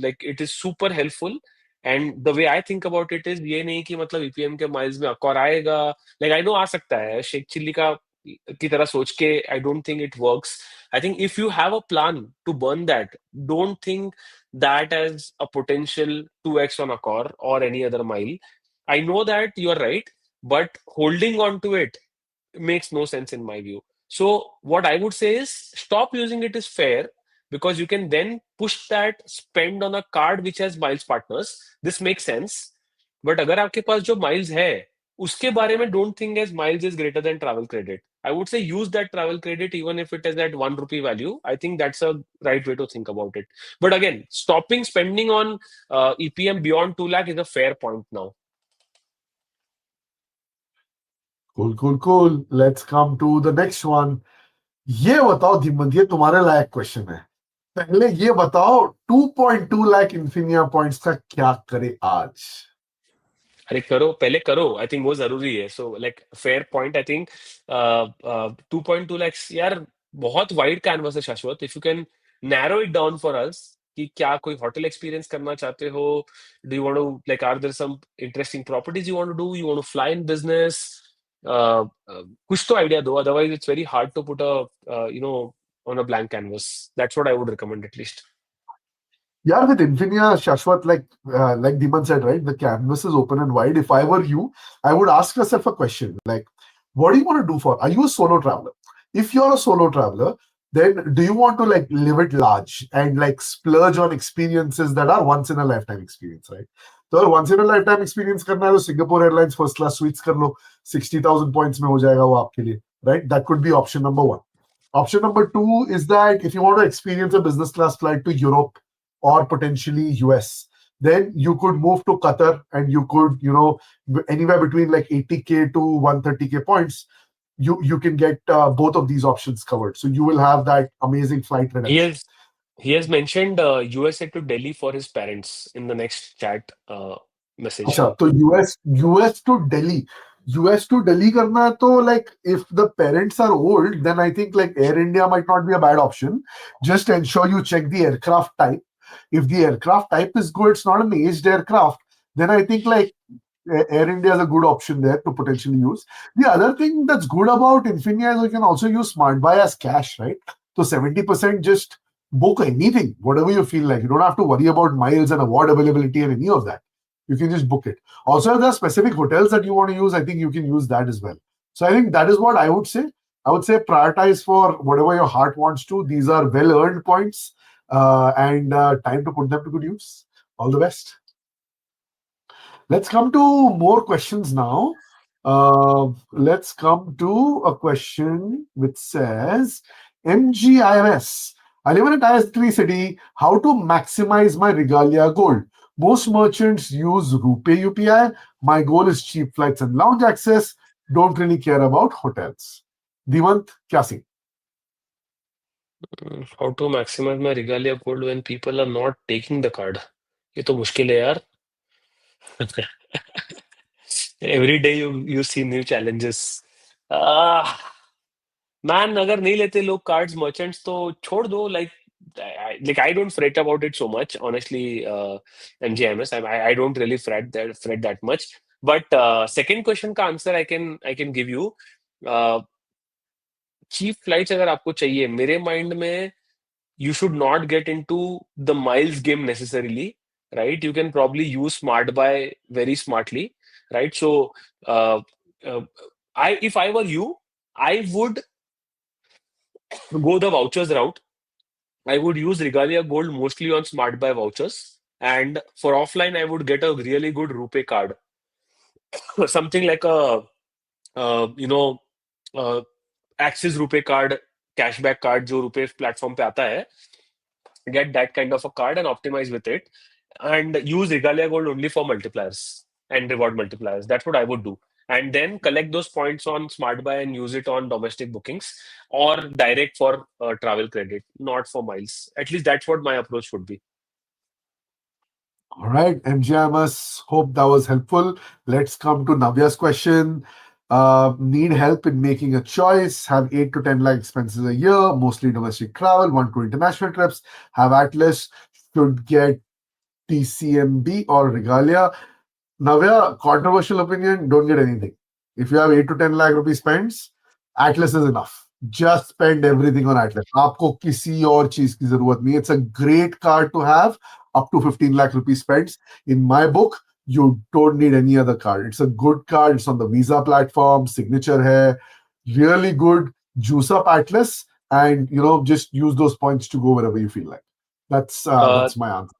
like it is super helpful. And the way I think about it is ये नहीं कि मतलब EPM के miles में अकॉर आएगा। लाइक आई नो आ सकता है शेख चिल्ली का की तरह सोच के, I don't think it works. I think if you have a plan to burn that, don't think that as a potential 2x on Accor or any other mile. I know that you are right, but holding on to it makes no sense in my view. So what I would say is stop using it is fair, because you can then push that spend on a card which has miles partners. This makes sense. But अगर आपके पास जो miles है उसके बारे में don't think as miles is greater than travel credit. I would say use that travel credit even if it is at 1 rupee value. I think that's a right way to think about it. But again, stopping spending on EPM beyond 2 lakh is a fair point now. Cool, cool, cool. Let's come to the next one. ये बताओ धीमन, ये तुम्हारे लायक question है। पहले ये बताओ 2.2 lakh Infinia points का क्या करे आज? अरे करो, पहले करो, आई थिंक वो जरूरी है। So like fair point, I think 2.2 lakhs यार बहुत वाइड कैनवस है Shashwat. If you can narrow it down for us कि क्या कोई होटल एक्सपीरियंस करना चाहते हो, do you want to like are there some interesting properties you want to do, you want to fly in business, कुछ तो idea दो, otherwise it's very hard to put a you know on a blank canvas. That's what I would recommend at least. Yeah, with Infinia, Shashwat, like Dhiman said, right, the canvas is open and wide. If I were you, I would ask yourself a question like, what do you want to do for? Are you a solo traveler? If you're a solo traveler, then do you want to like live it large and like splurge on experiences that are once in a lifetime experience, right? So once in a lifetime experience करना है तो Singapore Airlines first class suites कर लो, 60,000 points में हो जाएगा वो आपके लिए, right? That could be option number one. Option number two is that if you want to experience a business class flight to Europe or potentially US, then you could move to Qatar and you could, anywhere between like 80K to 130K points, you can get both of these options covered. So you will have that amazing flight He redemption. has he has mentioned USA to Delhi for his parents in the next chat message. अच्छा, तो US to Delhi करना है तो like if the parents are old, then I think like Air India might not be a bad option. Just ensure you check the aircraft type. If the aircraft type is good, it's not an aged aircraft, then I think like Air India is a good option there to potentially use. The other thing that's good about Infinia is you can also use Smart Buy as cash, right? So 70% just book anything, whatever you feel like. You don't have to worry about miles and award availability and any of that. You can just book it. Also, if there are specific hotels that you want to use, I think you can use that as well. So I think that is what I would say. I would say prioritize for whatever your heart wants to. These are well-earned points and time to put them to good use. All the best. Let's come to more questions now. Let's come to a question which says, MGIRS. I live in a tier 3 city. How to maximize my regalia gold? Most merchants use RuPay UPI. My goal is cheap flights and lounge access. Don't really care about hotels. Dimant, क्या scene? How to maximize my regalia gold when people are not taking the card? ये तो मुश्किल है यार. Every day you see new challenges. Ah, man, अगर नहीं लेते लोग cards merchants तो छोड़ दो. Like I don't fret about it so much, honestly. MGMS, I don't really fret that much. But second question का answer I can give you. Uh, cheap flights अगर आपको चाहिए, मेरे mind में you should not get into the miles game necessarily, right? You can probably use smart buy very smartly, right? So uh, uh, if I were you, I would go the vouchers route. I would use Regalia Gold mostly on smart buy vouchers, and for offline I would get a really good RuPay card. Something like a you know uh, Axis RuPay card, cashback card जो RuPay platform पे आता है. Get that kind of a card and optimize with it, and use Regalia Gold only for multipliers and reward multipliers. That's what I would do. And then collect those points on Smart Buy and use it on domestic bookings or direct for travel credit, not for miles. At least that's what my approach would be. All right, MGMS, hope that was helpful. Let's come to Navya's question. Need help in making a choice, have 8 to 10 lakh expenses a year, mostly domestic travel, 1 to international trips, have Atlas, should get TCMB or Regalia. Navya, controversial opinion, don't get anything. If you have 8 to 10 lakh rupees spends, Atlas is enough. Just spend everything on Atlas. आपको किसी और चीज की जरूरत नहीं. It's a great card to have up to 15 lakh rupees spends. In my book, you don't need any other card. It's a good card. It's on the Visa platform. Signature hai. Really good. Juice up Atlas and just use those points to go wherever you feel like. That's Uh, my answer.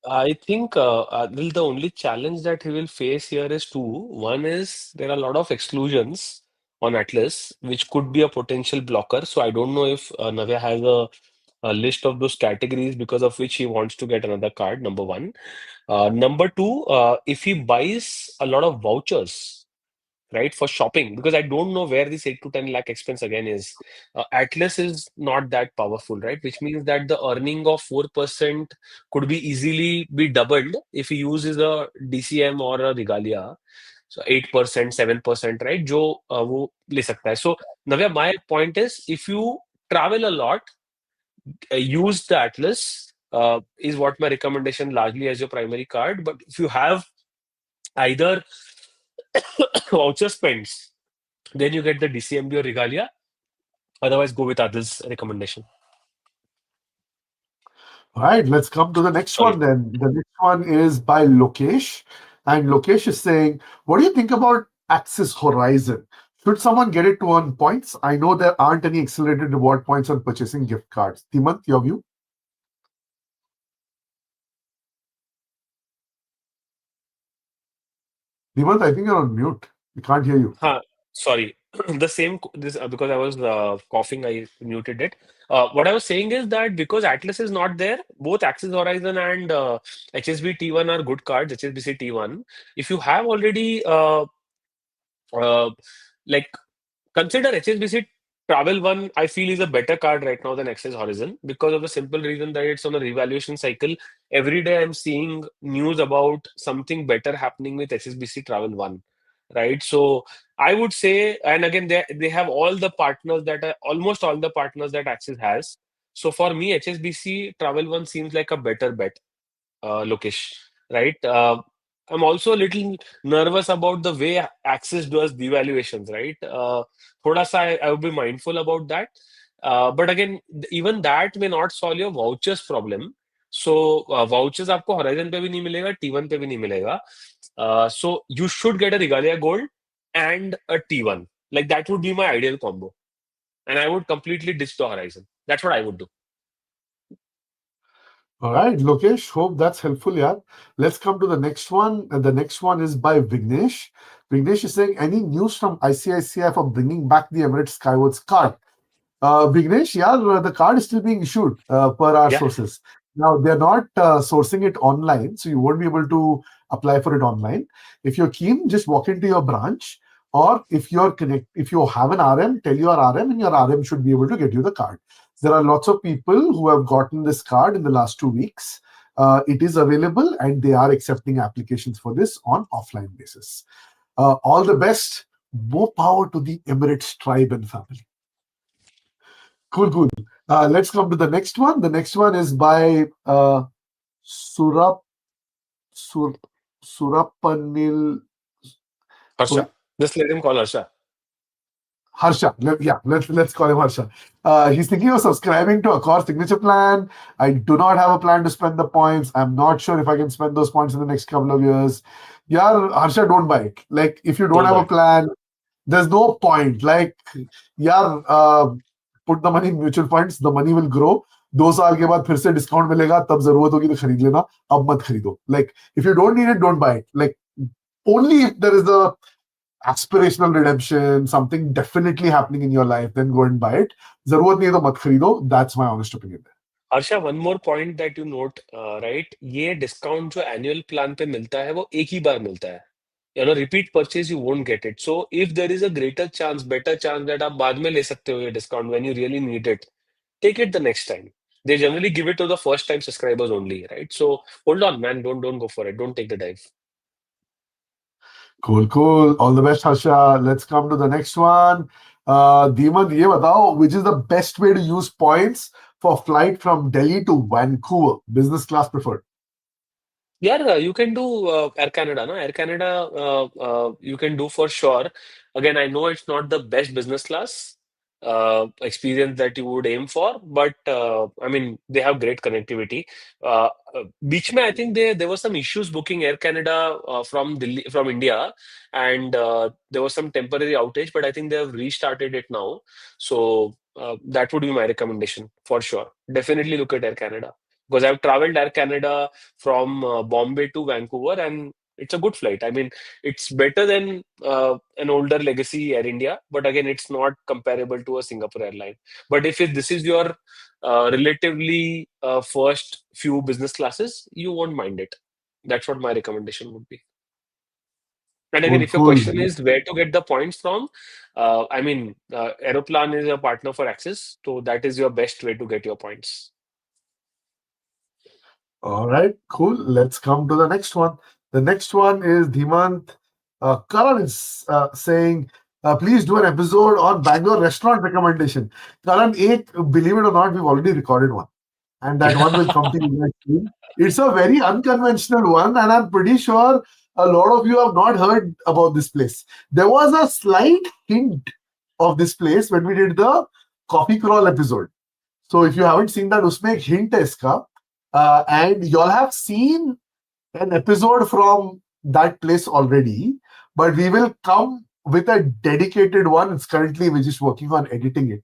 I think the only challenge that he will face here is two. One is there are a lot of exclusions on Atlas, which could be a potential blocker. So I don't know if Navya has a list of those categories because of which he wants to get another card, number one. Number two, if he buys a lot of vouchers, right, for shopping, because I don't know where this 8 to 10 lakh expense again is. Atlas is not that powerful, right? Which means that the earning of 4% could be easily be doubled if he uses a DCM or a Regalia. So 8%, 7%, right? जो वो ले सकता है. So Navya, my point is, if you travel a lot, use the Atlas. Is what my recommendation largely as your primary card. But if you have either voucher spends, then you get the DCMB or Regalia. Otherwise, go with Adil's recommendation. All right, let's come to the next Sorry. one then. The next one is by Lokesh. And Lokesh is saying, what do you think about Axis Horizon? Should someone get it to earn points? I know there aren't any accelerated reward points on purchasing gift cards. Dimant, your view? Dimant, I think you're on mute. We can't hear you. Sorry. The same this because I was coughing, I muted it. What I was saying is that because Atlas is not there, both Axis Horizon and HSB T1 are good cards. HSBC T1. If you have already like consider HSBC Travel One, I feel is a better card right now than Axis Horizon because of the simple reason that it's on a revaluation cycle. Every day I'm seeing news about something better happening with HSBC Travel One, right? So I would say, and again, they have all the partners that are almost all the partners that Axis has. So for me, HSBC Travel One seems like a better bet, Lokesh, right? I'm also a little nervous about the way Axis does devaluations, right? Thoda sa I would be mindful about that. But again, even that may not solve your vouchers problem. So vouchers आपको Horizon पे भी नहीं मिलेगा, T1 पे भी नहीं मिलेगा. So you should get a Regalia Gold and a T1. Like that would be my ideal combo. And I would completely ditch the Horizon. That's what I would do. All right, Lokesh, hope that's helpful. Yeah. Let's come to the next one. And the next one is by Vignesh. Vignesh is saying, any news from ICICI for bringing back the Emirates Skywards card? Vignesh, yeah, the card is still being issued per our Yeah. sources. Now, they're not sourcing it online, so you won't be able to apply for it online. If you're keen, just walk into your branch or if you're connect, if you have an RM, tell your RM, and your RM should be able to get you the card. There are lots of people who have gotten this card in the last 2 weeks. It is available, and they are accepting applications for this on offline basis. All the best. More power to the Emirates tribe and family. Cool, cool. Let's come to the next one. The next one is by Surap Sur, Surapanil. Harsha. Just let him call Harsha. Harsha. Let's call him Harsha. He's thinking of subscribing to a core signature plan. I do not have a plan to spend the points. I'm not sure if I can spend those points in the next couple of years. Yeah, Harsha, don't buy it. Like, if you don't Don't have buy a it. plan, there's no point. Like, yeah, put the money in mutual funds. The money will grow. 2 साल के बाद फिर से discount मिलेगा, तब जरूरत होगी तो खरीद लेना. अब मत खरीदो. Like, if you don't need it, don't buy it. Like, only if there is a aspirational redemption, something definitely happening in your life, then go and buy it. जरूरत नहीं है तो मत खरीदो. That's my honest opinion there. Harsha, one more point that you note, right? ये discount जो annual plan पे मिलता है वो एक ही बार मिलता है. Repeat purchase you won't get it. So if there is a greater chance, better chance that आप बाद में ले सकते हो ये discount when you really need it, take it the next time. They generally give it to the first time subscribers only, right? So hold on, man. Don't go for it. Don't take the dive. Cool, cool. All the best, Harsha. Let's come to the next one. Deeman, ये बताओ, which is the best way to use points for flight from Delhi to Vancouver? Business class preferred. Yeah, you can do Air Canada, no? Air Canada, you can do for sure. Again, I know it's not the best business class experience that you would aim for, but I mean, they have great connectivity. Beach mein, I think there were some issues booking Air Canada from Delhi, from India, and there was some temporary outage, but I think they have restarted it now. So that would be my recommendation for sure. Definitely look at Air Canada because I've traveled Air Canada from Bombay to Vancouver, and it's a good flight. I mean, it's better than an older legacy Air India, but again, it's not comparable to a Singapore airline. But if this is your relatively first few business classes, you won't mind it. That's what my recommendation would be. And again, Cool, if your cool. question is where to get the points from, I mean, Aeroplan is a partner for Access, so that is your best way to get your points. All right, cool. Let's come to the next one. The next one is Dhimant. Karan is saying, please do an episode on Bangalore restaurant recommendation. Karan, believe it or not, we've already recorded one. And that one will come to you next week. It's a very unconventional one, and I'm pretty sure a lot of you have not heard about this place. There was a slight hint of this place when we did the coffee crawl episode. So if you haven't seen that, उसमें एक hint है इसका. And y'all have seen an episode from that place already, but we will come with a dedicated one. It's currently, we're just working on editing it.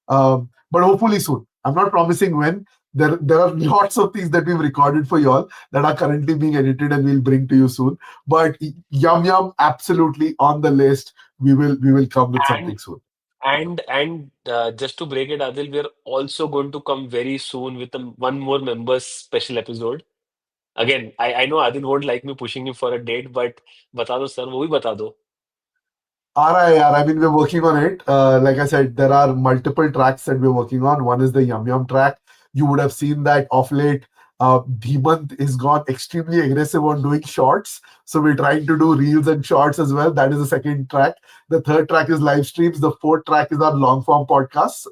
But hopefully soon. I'm not promising when. There are lots of things that we've recorded for y'all that are currently being edited and we'll bring to you soon. But Yum Yum, absolutely on the list. We will come with something soon. And just to break it, Adil, we're also going to come very soon with one more members special episode. Again, I know Adil won't like me pushing you for a date, but बता दो sir, वो भी बता दो. I mean, we're working on it. Like I said, there are multiple tracks that we're working on. One is the Yum Yum track. You would have seen that off late. Dhimant is gone extremely aggressive on doing shorts. So we're trying to do reels and shorts as well. That is the second track. The third track is live streams. The fourth track is our long form podcasts.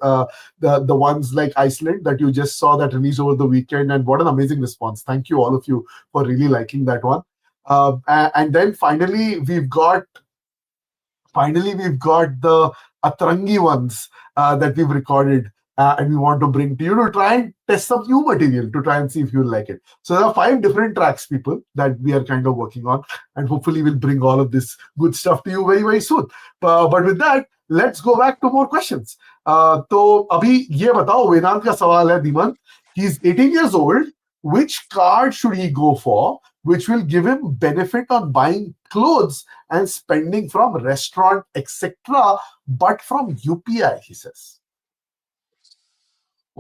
The ones like Iceland that you just saw that released over the weekend. And what an amazing response. Thank you all of you for really liking that one. And then finally, we've got the Atrangi ones that we've recorded and we want to bring to you to try and test some new material to try and see if you like it. So there are 5 different tracks, people, that we are kind of working on, and hopefully we'll bring all of this good stuff to you very, very soon. But with that, let's go back to more questions. तो अभी ये बताओ, वेदांत का सवाल है, Dimant. He's 18 years old. Which card should he go for, which will give him benefit on buying clothes and spending from restaurant, etc., but from UPI, he says.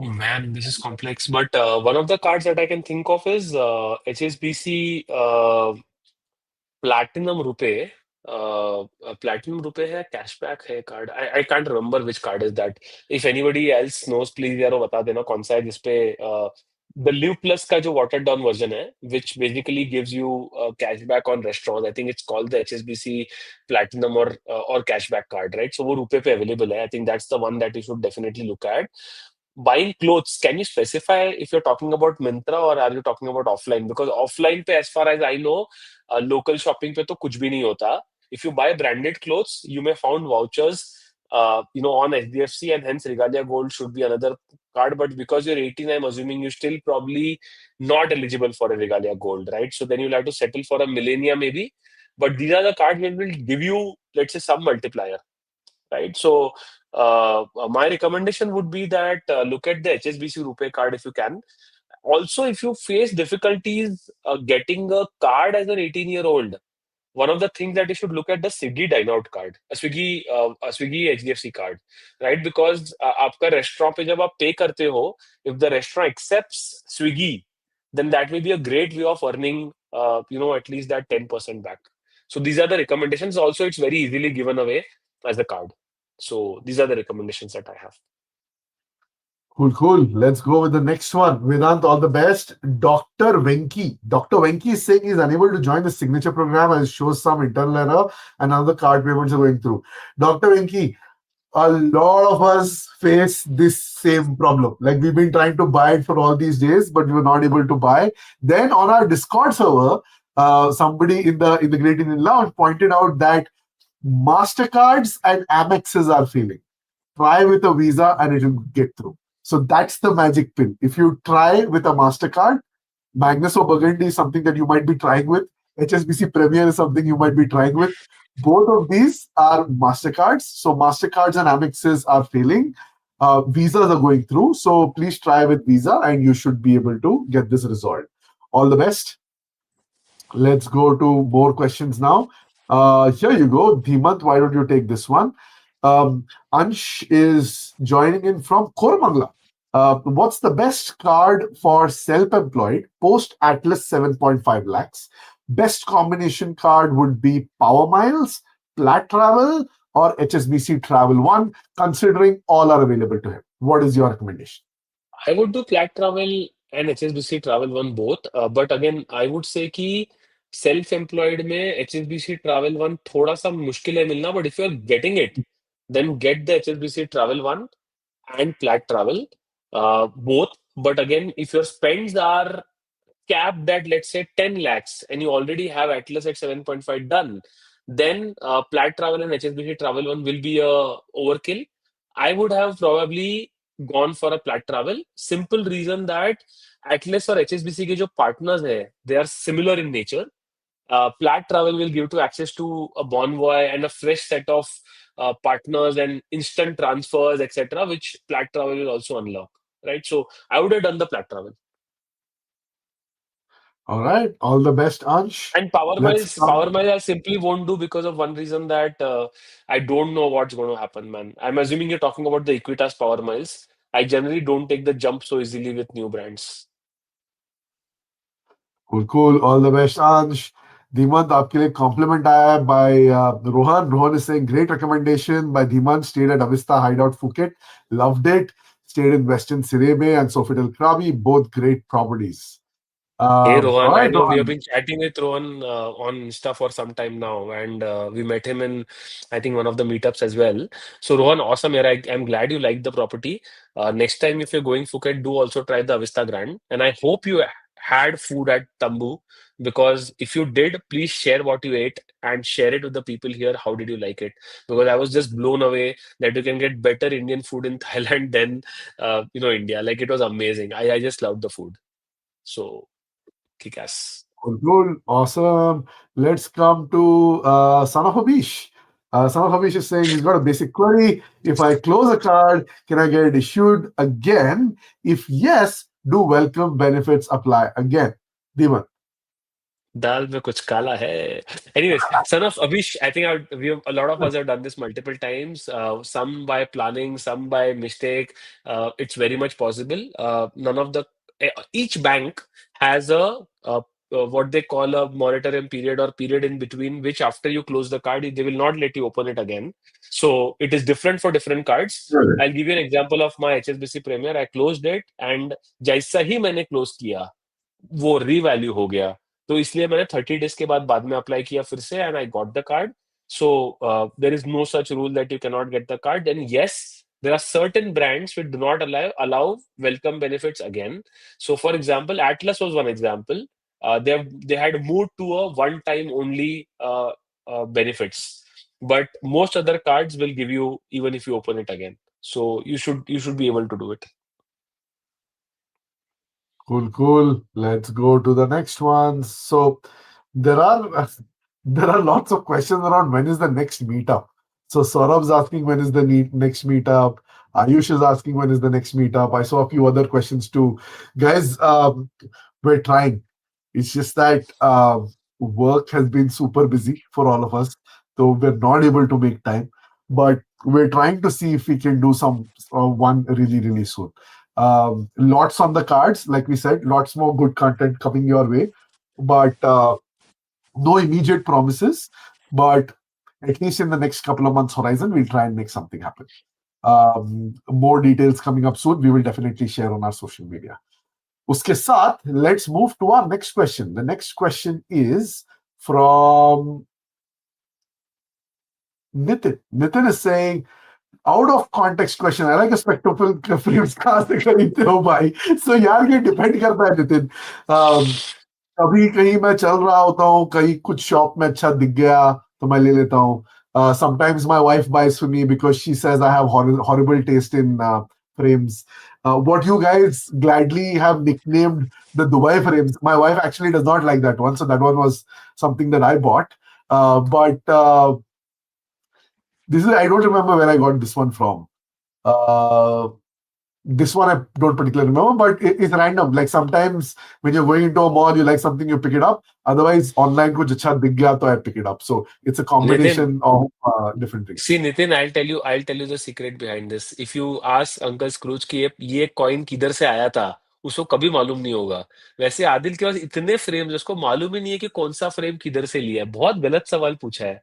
Oh man, this is complex. But one of the cards that I can think of is HSBC Platinum Rupee. platinum रुपए है, cashback है card. I can't remember which card is that. If anybody else knows, please यार वो बता देना कौन सा है जिसपे the Live Plus का जो watered down version है, which basically gives you cashback on restaurants. I think it's called the HSBC Platinum or cashback card, right? So वो रुपए पे available है. I think that's the one that you should definitely look at. Buying clothes, can you specify if you're talking about Myntra or are you talking about offline? Because offline पे, as far as I know, local shopping पे तो कुछ भी नहीं होता. If you buy branded clothes, you may found vouchers, on HDFC, and hence Regalia Gold should be another card. But because you're 18, I'm assuming you're still probably not eligible for a Regalia Gold, right? So then you'll have to settle for a Millennia maybe. But these are the cards that will give you, let's say, some multiplier, right? So my recommendation would be that look at the HSBC Rupee card if you can. Also, if you face difficulties getting a card as an 18-year-old, one of the things that you should look at the Swiggy Dine Out card, a Swiggy HDFC card, right? Because आपका restaurant पे जब आप pay करते हो, if the restaurant accepts Swiggy, then that may be a great way of earning, at least that 10% back. So these are the recommendations. Also, it's very easily given away as a card. So these are the recommendations that I have. Cool, cool. Let's go with the next one. Vedant, all the best. Dr. Venki. Dr. Venki is saying he's unable to join the signature program and shows some internal error and other card payments are going through. Dr. Venki, a lot of us face this same problem. Like we've been trying to buy it for all these days, but we were not able to buy. Then on our Discord server, somebody in the Great Indian Lounge pointed out that Mastercards and Amexes are failing. Try with a Visa and it will get through. So that's the magic pin. If you try with a MasterCard, Magnus or Burgundy is something that you might be trying with. HSBC Premier is something you might be trying with. Both of these are MasterCards. So MasterCards and Amexes are failing. Visas are going through. So please try with Visa and you should be able to get this resolved. All the best. Let's go to more questions now. Here you go. Dhimant, why don't you take this one? Ansh is joining in from Koramangala. What's the best card for self-employed post Atlas 7.5 lakhs? Best combination card would be Power Miles, Plat Travel, or HSBC Travel One, considering all are available to him. What is your recommendation? I would do Plat Travel and HSBC Travel One both. But again, I would say कि self-employed में HSBC Travel One थोड़ा सा मुश्किल है मिलना. But if you're getting it, then get the HSBC Travel One and Plat Travel, both. But again, if your spends are capped at, let's say, 10 lakhs and you already have Atlas at 7.5 done, then Plat Travel and HSBC Travel One will be a overkill. I would have probably gone for a Plat Travel. Simple reason that Atlas or HSBC के जो partners है, they are similar in nature. Plat Travel will give to access to a Bonvoy and a fresh set of partners and instant transfers, etc., which Plat Travel will also unlock, right? So I would have done the Plat Travel. All right. All the best, Ansh. And Power Let's Miles, Power come. Miles, I simply won't do because of one reason that I don't know what's going to happen, man. I'm assuming you're talking about the Equitas Power Miles. I generally don't take the jump so easily with new brands. Cool, cool. All the best, Ansh. Dhimant, आपके लिए compliment आया है by Rohan. Rohan is saying great recommendation by Dhimant. Stayed at Avista Hideout Phuket. Loved it. Stayed in Western Sirebe and Sofitel Krabi. Both great properties. Hey All Rohan, I right, know we have Rohan. been chatting with Rohan on Insta for some time now, and we met him in, I think, one of the meetups as well. So Rohan, awesome here. I'm glad you liked the property. Next time, if you're going Phuket, do also try the Avista Grand, and I hope you had food at Tambu, because if you did, please share what you ate and share it with the people here. How did you like it? Because I was just blown away that you can get better Indian food in Thailand than India. Like it was amazing. I just loved the food. So. Kick-ass. Cool, cool. Awesome. Let's come to Son of Abish. Son of Abish is saying he's got a basic query. If I close a card, can I get it issued again? If yes, do welcome benefits apply again? Dhiman. दाल में कुछ काला है. Anyways, son of Abish, I think a lot of us have done this multiple times. Some by planning, some by mistake. It's very much possible. Each bank has a what they call a moratorium period or period in between, which after you close the card, they will not let you open it again. So it is different for different cards. Correct. I'll give you an example of my HSBC Premier. I closed it and जैसा ही मैंने close किया वो revalue हो गया तो इसलिए मैंने 30 days के बाद में अप्लाई किया फिर से and I got the card so there is no such rule that you can not get the card and yes there are certain brands which do not allow welcome benefits again. So for example, Atlas was one example. They had moved to a one time only benefits, but most other cards will give you even if you open it again. So you should be able to do it. Cool, cool. Let's go to the next one. So there are there are lots of questions around when is the next meetup. So Saurabh's asking when is the next meetup. Ayush is asking when is the next meetup. I saw a few other questions too. Guys, we're trying. It's just that work has been super busy for all of us, so we're not able to make time. But we're trying to see if we can do some one really, really soon. Lots on the cards, like we said, lots more good content coming your way, but no immediate promises. But at least in the next couple of months horizon, we'll try and make something happen. More details coming up soon. We will definitely share on our social media. Uske saath, let's move to our next question. The next question is from Nitin. Nitin is saying, out of context question, I like a spectacle frames कहाँ से खरीदते हो भाई? So यार ये depend करता है नितिन. कभी कहीं मैं चल रहा होता हूँ, कहीं कुछ शॉप में अच्छा दिख गया तो मैं ले लेता हूँ. Sometimes my wife buys for me because she says I have horrible taste in frames. What you guys gladly have nicknamed the Dubai frames. My wife actually does not like that one, so that one was something that I bought. But this is, I don't remember where I got this one from. This one I don't particularly remember, but it's random. Like sometimes when you're going into a mall, you like something, you pick it up. Otherwise, online kuch acha dikh gaya to I pick it up. So it's a combination of different things. See, Nitin, I'll tell you the secret behind this. If you ask Uncle Scrooge कि ये coin किधर से आया था, उसको कभी मालूम नहीं होगा. वैसे आदिल के पास इतने फ्रेम्स उसको मालूम ही नहीं है कि कौन सा फ्रेम किधर से लिया है. बहुत गलत सवाल पूछा है.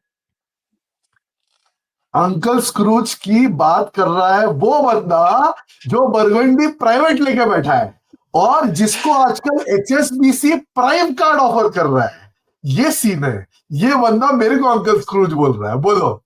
अंकल स्क्रूज की बात कर रहा है वो बंदा जो बरगंडी प्राइवेट लेके बैठा है और जिसको आजकल HSBC प्राइम कार्ड ऑफर कर रहा है. ये सीन है. ये बंदा मेरे को अंकल स्क्रूज बोल रहा है. बोलो.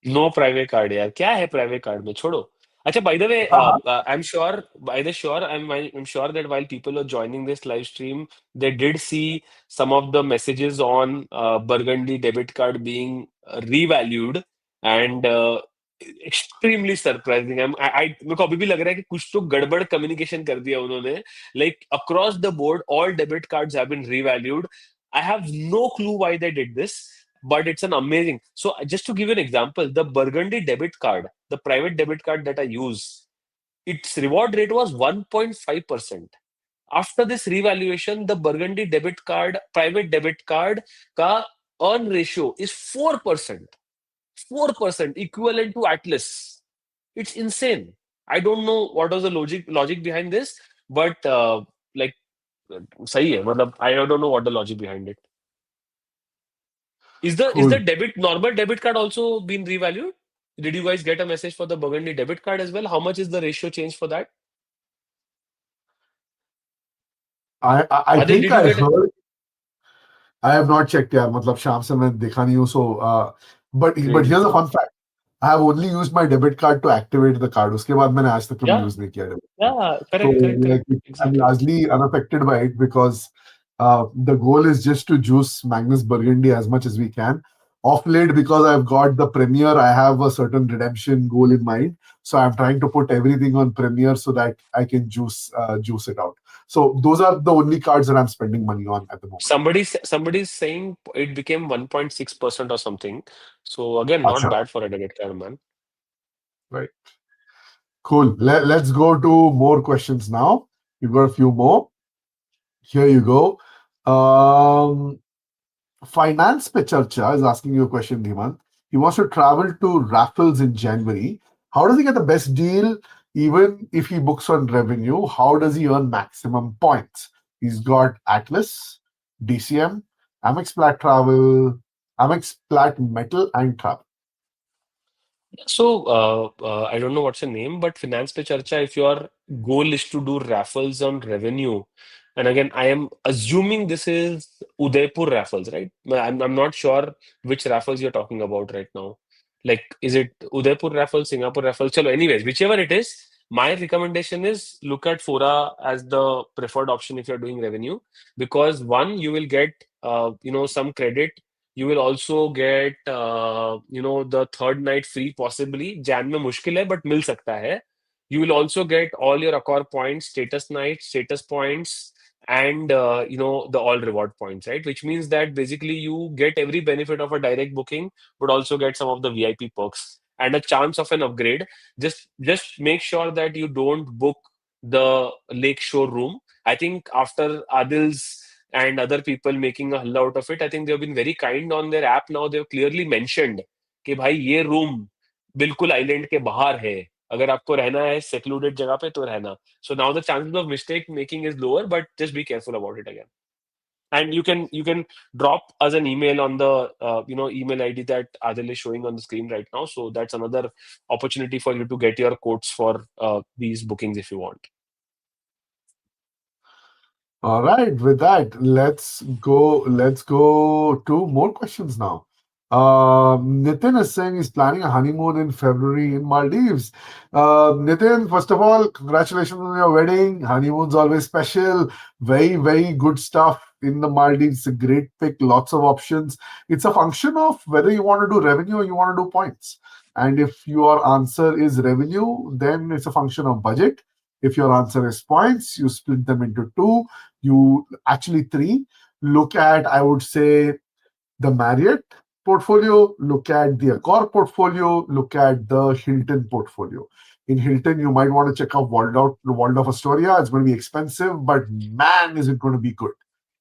नो प्राइवेट कार्ड यार, क्या है प्राइवेट कार्ड में, छोड़ो. अच्छा, by the way, I'm sure, I'm sure that while people are joining this live stream, they did see some of the messages on Burgundy debit card being revalued and extremely surprising. मेरे को अभी भी लग रहा है कि कुछ तो गड़बड़ कम्युनिकेशन कर दिया उन्होंने. Like across the board, all debit cards have been revalued. I have no clue why they did this. But it's an amazing. So just to give you an example, the Burgundy debit card, the private debit card that I use, its reward rate was 1.5%. After this revaluation, the Burgundy debit card, private debit card, ka earn ratio is 4%. 4% equivalent to Atlas. It's insane. I don't know what was the logic behind this, but like, sahi hai. Matlab, I don't know what the logic behind it. Is the normal debit card also been revalued? Did you guys get a message for the Burgundy debit card as well? How much is the ratio change for that? I Adil, think did you I get heard. I have not checked यार. मतलब शाम से मैं देखा नहीं हूँ. So but here's a fun fact. I have only used my debit card to activate the card. उसके बाद मैंने आज तक कभी use नहीं किया debit card. Yeah, So correct. like I'm Exactly. largely unaffected by it because the goal is just to juice Magnus Burgundy as much as we can. Off late, because I've got the Premier, I have a certain redemption goal in mind. So I'm trying to put everything on Premier so that I can juice it out. So those are the only cards that I'm spending money on at the moment. Somebody's saying it became 1.6% or something. So again, not Acha. bad for a debit card, man. Right. Cool. Let's go to more questions now. We've got a few more. Here you go. Finance Pe Charcha is asking you a question, Dhimant. He wants to travel to Raffles in January. How does he get the best deal? Even if he books on revenue, how does he earn maximum points? He's got Atlas, DCM, Amex Plat Travel, Amex Plat Metal and Travel. So, I don't know what's your name, but Finance Pe Charcha, if your goal is to do raffles on revenue, and again, I am assuming this is Udaipur raffles, right? I'm not sure which raffles you're talking about right now. Like, is it Udaipur raffles, Singapore raffles? Chalo, anyways, whichever it is, my recommendation is look at Fora as the preferred option if you're doing revenue, because one, you will get, some credit. You will also get the third night free possibly. Jan में मुश्किल है but मिल सकता है. You will also get all your Accor points, status nights, status points, and the all reward points, right? Which means that basically you get every benefit of a direct booking, but also get some of the VIP perks and a chance of an upgrade. Just make sure that you don't book the lake shore room. I think after Adil's and other people making a hulla out of it, I think they've been very kind on their app now. They've clearly mentioned कि भाई ये room बिल्कुल island के बाहर है. अगर आपको रहना है secluded जगह पे तो रहना. So now the chances of mistake making is lower, but just be careful about it again. And you can drop us an email on the email ID that Adil is showing on the screen right now. So that's another opportunity for you to get your quotes for these bookings if you want. All right, with that, let's go to more questions now. Nitin is saying he's planning a honeymoon in February in Maldives. Nitin, first of all, congratulations on your wedding. Honeymoon's always special. Very, very good stuff in the Maldives. A great pick, lots of options. It's a function of whether you want to do revenue or you want to do points. And if your answer is revenue, then it's a function of budget. If your answer is points, you split them into two. You actually three. Look at, I would say, the Marriott portfolio, look at the Accor portfolio, look at the Hilton portfolio. In Hilton, you might want to check out Waldorf Astoria. It's going to be expensive, but man, is it going to be good.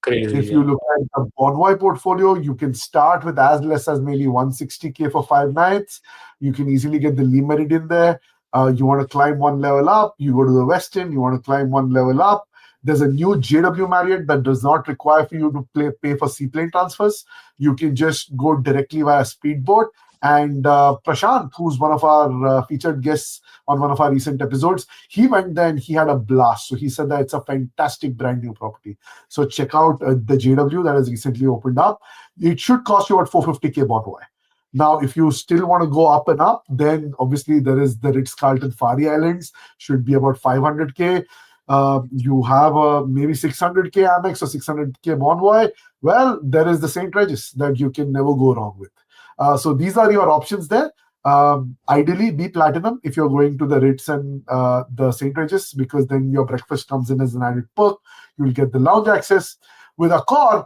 Crazy, If you yeah. look at the Bonvoy portfolio, you can start with as less as maybe 160K for 5 nights. You can easily get the Lee Meridian there. You want to climb one level up, you go to the Westin. You want to climb one level up. There's a new JW Marriott that does not require for you to pay for seaplane transfers. You can just go directly via speedboat. And Prashant, who's one of our featured guests on one of our recent episodes, he went there and he had a blast. So he said that it's a fantastic brand new property. So check out the JW that has recently opened up. It should cost you about 450K Bonvoy. Now, if you still want to go up and up, then obviously there is the Ritz-Carlton Fari Islands, should be about 500K. You have maybe 600K Amex or 600K Bonvoy. Well, there is the St. Regis that you can never go wrong with. So these are your options there. Ideally, be platinum if you're going to the Ritz and the St. Regis, because then your breakfast comes in as an added perk. You'll get the lounge access. With Accor,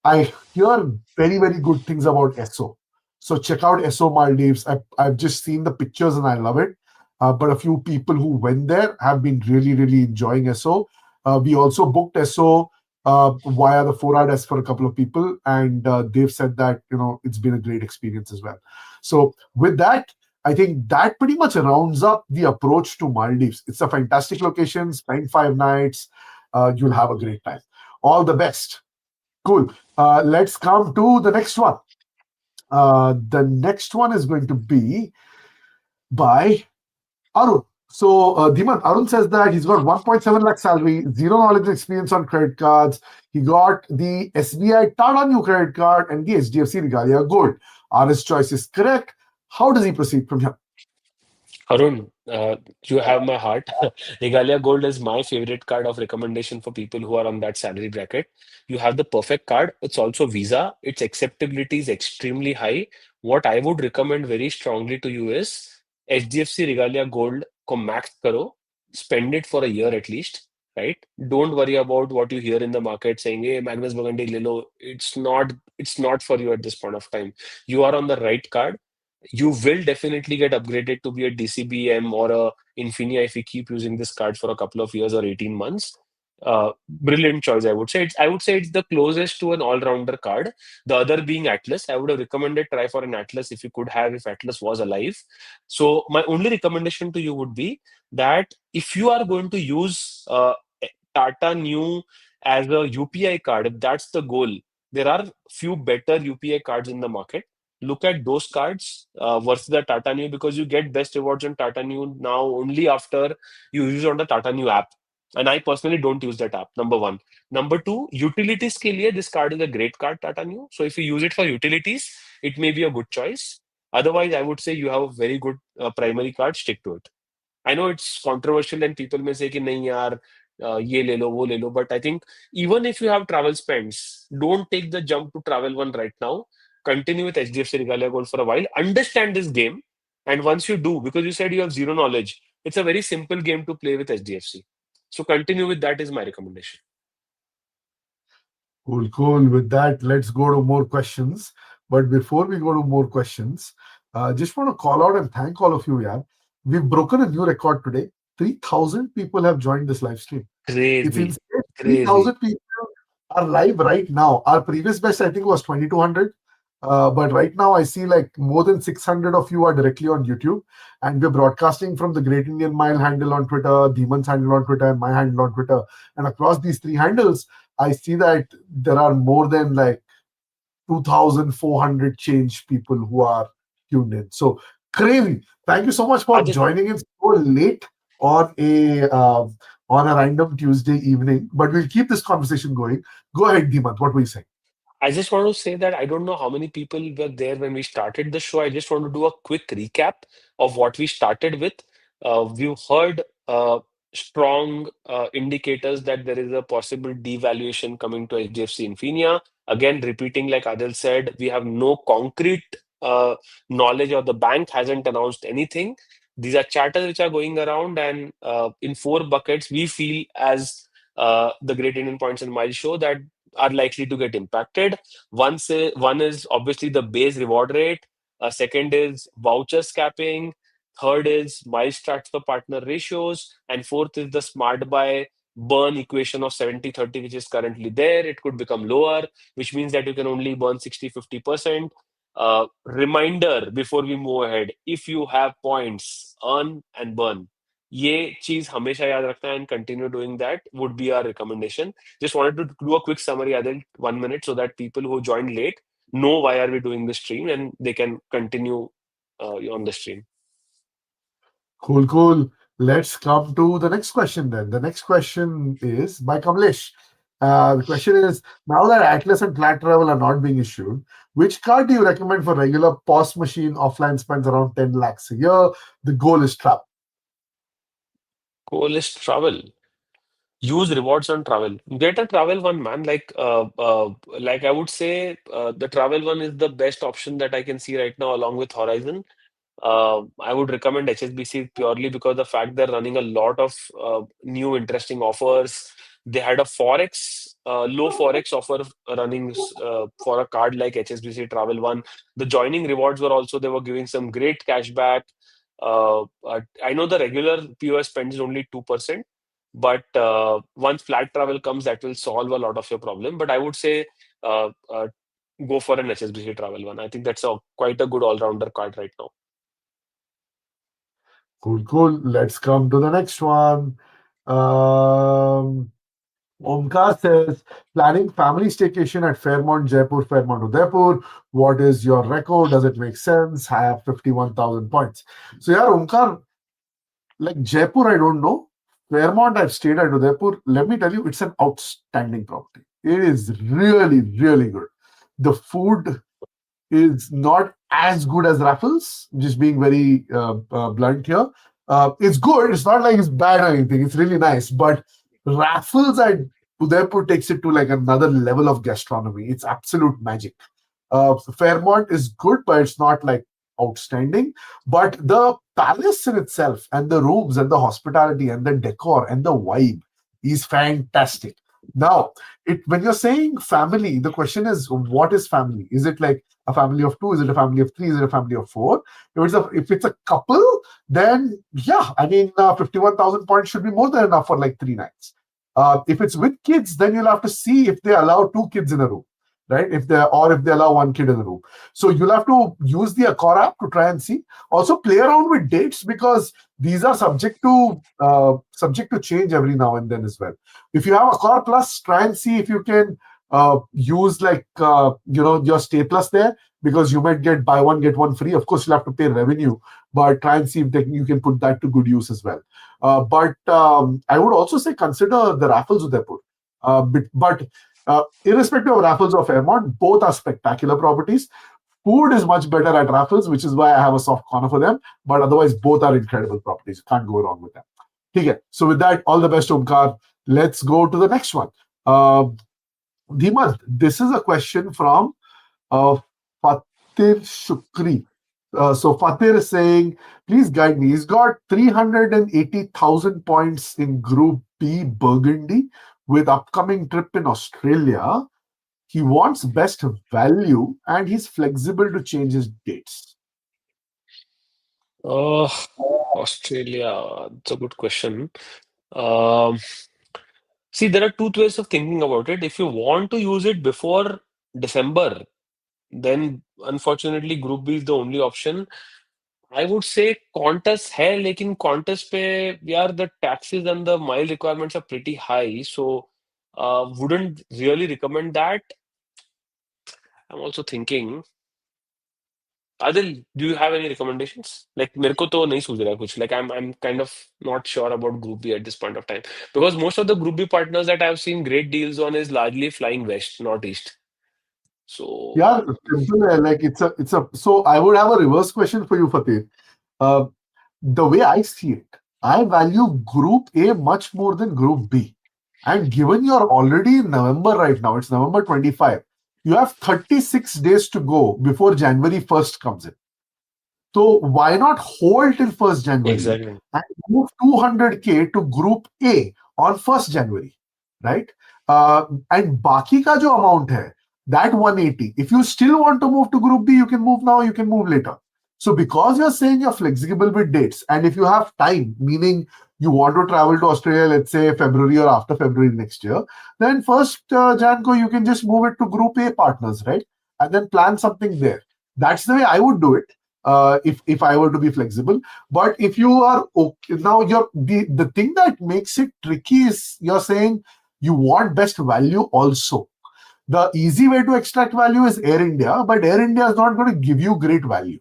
I hear very, very good things about ESSO. So check out ESSO Maldives. I've just seen the pictures and I love it. But a few people who went there have been really, really enjoying ESSO. We also booked ESSO via the 4 desk for a couple of people, and they've said that it's been a great experience as well. So with that, I think that pretty much rounds up the approach to Maldives. It's a fantastic location. Spend 5 nights. You'll have a great time. All the best. Cool. Let's come to the next one. The next one is going to be by Arun. So, Dhiman, Arun says that he's got 1.7 lakh salary, zero knowledge and experience on credit cards. He got the SBI Tata New credit card and the HDFC Regalia Gold. His choice is correct. How does he proceed from here? Arun, you have my heart. Regalia Gold is my favorite card of recommendation for people who are on that salary bracket. You have the perfect card. It's also Visa. Its acceptability is extremely high. What I would recommend very strongly to you is HDFC Regalia Gold को max करो, spend it for a year at least, right? Don't worry about what you hear in the market saying, "Hey, Magnus Burgundy ले लो." It's not for you at this point of time. You are on the right card. You will definitely get upgraded to be a DCBM or a Infinia if you keep using this card for a couple of years or 18 months. Brilliant choice, I would say. I would say it's the closest to an all-rounder card. The other being Atlas. I would have recommended try for an Atlas if you could have, if Atlas was alive. So my only recommendation to you would be that if you are going to use Tata New as a UPI card, if that's the goal, there are few better UPI cards in the market. Look at those cards versus the Tata Neu, because you get best rewards on Tata Neu now only after you use it on the Tata Neu app. And I personally don't use that app, number one. Number two, utilities के लिए this card is a great card, Tata Neu. So if you use it for utilities, it may be a good choice. Otherwise, I would say you have a very good primary card, stick to it. I know it's controversial and people may say कि नहीं यार ये ले लो वो ले लो, but I think even if you have travel spends, don't take the jump to travel one right now. Continue with HDFC Regalia Gold for a while. Understand this game, and once you do, because you said you have zero knowledge, it's a very simple game to play with HDFC. So continue with that is my recommendation. Cool, cool. With that, let's go to more questions. But before we go to more questions, just want to call out and thank all of you. Yeah, we've broken a new record today. 3,000 people have joined this live stream. It's Crazy, insane. crazy. 3,000 people are live right now. Our previous best, I think, was 2,200. But right now, I see like more than 600 of you are directly on YouTube. And we're broadcasting from the Great Indian Mile handle on Twitter, Demon's handle on Twitter, and my handle on Twitter. And across these three handles, I see that there are more than like 2,400 change people who are tuned in. So crazy. Thank you so much I for just joining in so late on a random Tuesday evening. But we'll keep this conversation going. Go ahead, Dimant. What were you saying? I just want to say that I don't know how many people were there when we started the show. I just want to do a quick recap of what we started with. We've heard strong indicators that there is a possible devaluation coming to HDFC Infinia. Again, repeating like Adil said, we have no concrete knowledge, or the bank hasn't announced anything. These are chatters which are going around, and in four buckets, we feel as the Great Indian Points and Miles show that are likely to get impacted. One is obviously the base reward rate. Second is voucher capping. Third is miles transfer partner ratios. And fourth is the smart buy burn equation of 70-30, which is currently there. It could become lower, which means that you can only burn 60-50%. Reminder before we move ahead, if you have points, earn and burn. ये चीज हमेशा याद रखना and continue doing that would be our recommendation. Just wanted to do a quick summary, Adil, 1 minute, so that people who joined late know why are we doing the stream and they can continue on the stream. Cool, cool. Let's come to the next question then. The next question is by Kamlesh. The question is, now that Atlas and Flat Travel are not being issued, which card do you recommend for regular POS machine offline spends around 10 lakhs a year? The goal is travel. Goal is travel. Use rewards on travel. Get a travel one, man. Like I would say, the travel one is the best option that I can see right now, along with Horizon. I would recommend HSBC purely because the fact they're running a lot of new interesting offers. They had a low forex offer running for a card like HSBC Travel One. The joining rewards were also, they were giving some great cashback. I know the regular POS spend is only 2%, but once flat travel comes, that will solve a lot of your problem. But I would say uh, uh, go for an HSBC Travel One. I think that's quite a good all-rounder card right now. Cool, cool. Let's come to the next one. Um, Omkar says, planning family staycation at Fairmont, Jaipur, Fairmont, Udaipur. What is your record? Does it make sense? I have 51,000 points. So, yeah, Omkar, like Jaipur, I don't know. Fairmont, I've stayed at Udaipur. Let me tell you, it's an outstanding property. It is really, really good. The food is not as good as Raffles, just being very blunt here. It's good. It's not like it's bad or anything. It's really nice. But Raffles at Udaipur takes it to like another level of gastronomy. It's absolute magic. Fairmont is good, but it's not like outstanding. But the palace in itself and the rooms and the hospitality and the decor and the vibe is fantastic. Now, when you're saying family, the question is, what is family? Is it like a family of two? Is it a family of three? Is it a family of four? If it's a couple, then yeah, I mean, 51,000 points should be more than enough for like 3 nights. If it's with kids, then you'll have to see if they allow 2 kids in a room. right? If they allow one kid in the room. So you'll have to use the Accor app to try and see. Also play around with dates because these are subject to change every now and then as well. If you have Accor Plus, try and see if you can use your Stay Plus there, because you might get buy one get one free. Of course, you'll have to pay revenue, but try and see if you can put that to good use as well. But I would also say consider the Raffles Udaipur. But irrespective of Raffles or Fairmont, both are spectacular properties. Food is much better at Raffles, which is why I have a soft corner for them. But otherwise, both are incredible properties. You can't go wrong with them. Okay. So with that, all the best, Omkar. Let's go to the next one. Dhimant, this is a question from Fatir Shukri. So Fatir is saying, please guide me. He's got 380,000 points in Group B Burgundy with upcoming trip in Australia. He wants best value and he's flexible to change his dates. Australia, it's a good question. Um, See, there are two ways of thinking about it. If you want to use it before December, then unfortunately Group B is the only option. I would say contest है लेकिन contest पे यार the taxes and the mile requirements are pretty high, so wouldn't really recommend that. I'm also thinking, Adil, do you have any recommendations? Like मेरे को तो नहीं सूझ रहा कुछ. Like I'm kind of not sure about Group B at this point of time because most of the Group B partners that I've seen great deals on is largely flying west, not east. So Yeah, simple. Like it's a. So I would have a reverse question for you, Fateh. Uh, the way I see it, I value Group A much more than Group B. And given you're already in November right now, it's November 25, you have 36 days to go before January 1st comes in. So why not hold till 1st January exactly. and move 200K to Group A on 1st January, right? And baki ka jo amount hai, that 180, if you still want to move to Group B, you can move now, you can move later. So because you're saying you're flexible with dates, and if you have time, meaning you want to travel to Australia, let's say February or after February next year, then 1st Jan ko you can just move it to Group A partners, right? And then plan something there. That's the way I would do it. If I were to be flexible. But if you are okay, now the thing that makes it tricky is you're saying you want best value also. The easy way to extract value is Air India, but Air India is not going to give you great value.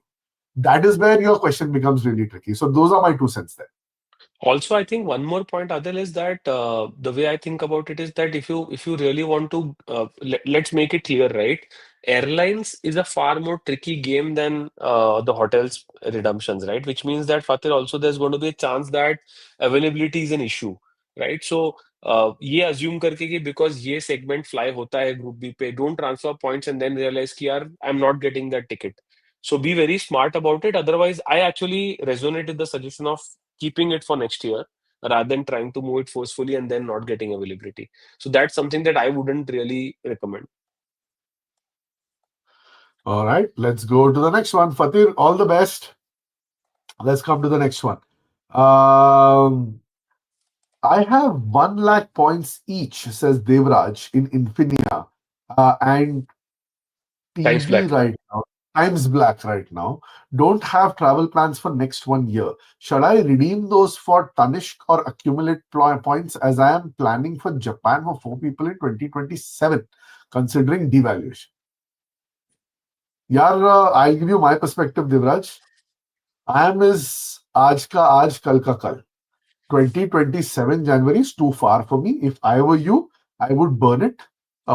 That is where your question becomes really tricky. So those are my 2 cents there. Also, I think one more point, Adil, is that the way I think about it is that if you really want to let's make it clear, right? Airlines is a far more tricky game than the hotels redemptions, right? Which means that Fatir also there's going to be a chance that availability is an issue, right? So ये assume करके कि because ये segment fly होता है group B पे, don't transfer points and then realize कि यार I'm not getting that ticket. So be very smart about it. Otherwise, I actually resonate with the suggestion of keeping it for next year rather than trying to move it forcefully and then not getting availability. So that's something that I wouldn't really recommend. All right, let's go to the next one. Fatir, all the best. Let's come to the next one. I have 1 lakh points each, says Devraj, in Infinia. And Times TB black. right now, Times Black right now, don't have travel plans for next 1 year. Should I redeem those for Tanishq or accumulate points as I am planning for Japan for 4 people in 2027, considering devaluation? Yaar, I'll give you my perspective, Devraj. I am is aaj ka aaj, kal ka kal. 2027 January is too far for me. If I were you, I would burn it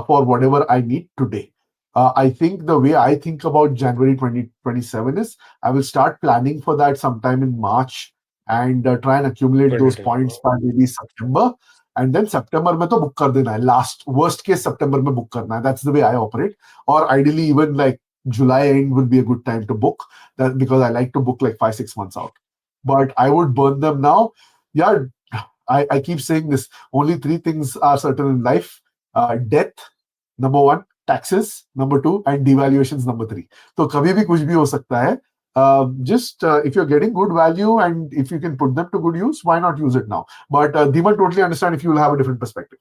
for whatever I need today. I think the way I think about January 2027 is I will start planning for that sometime in March and try and accumulate those 2010. points by maybe September. And then September mein to book kar dena hai. Last worst case September mein book karna hai. That's the way I operate. Or ideally even like July end would be a good time to book that because I like to book like 5-6 months out. But I would burn them now. Yeah, I keep saying this. Only 3 things are certain in life: death, number 1, taxes, number 2, and devaluations, number 3. So, kabhi bhi kuch bhi ho sakta hai. Just if you're getting good value and if you can put them to good use, why not use it now? But Dhiman, totally understand if you will have a different perspective.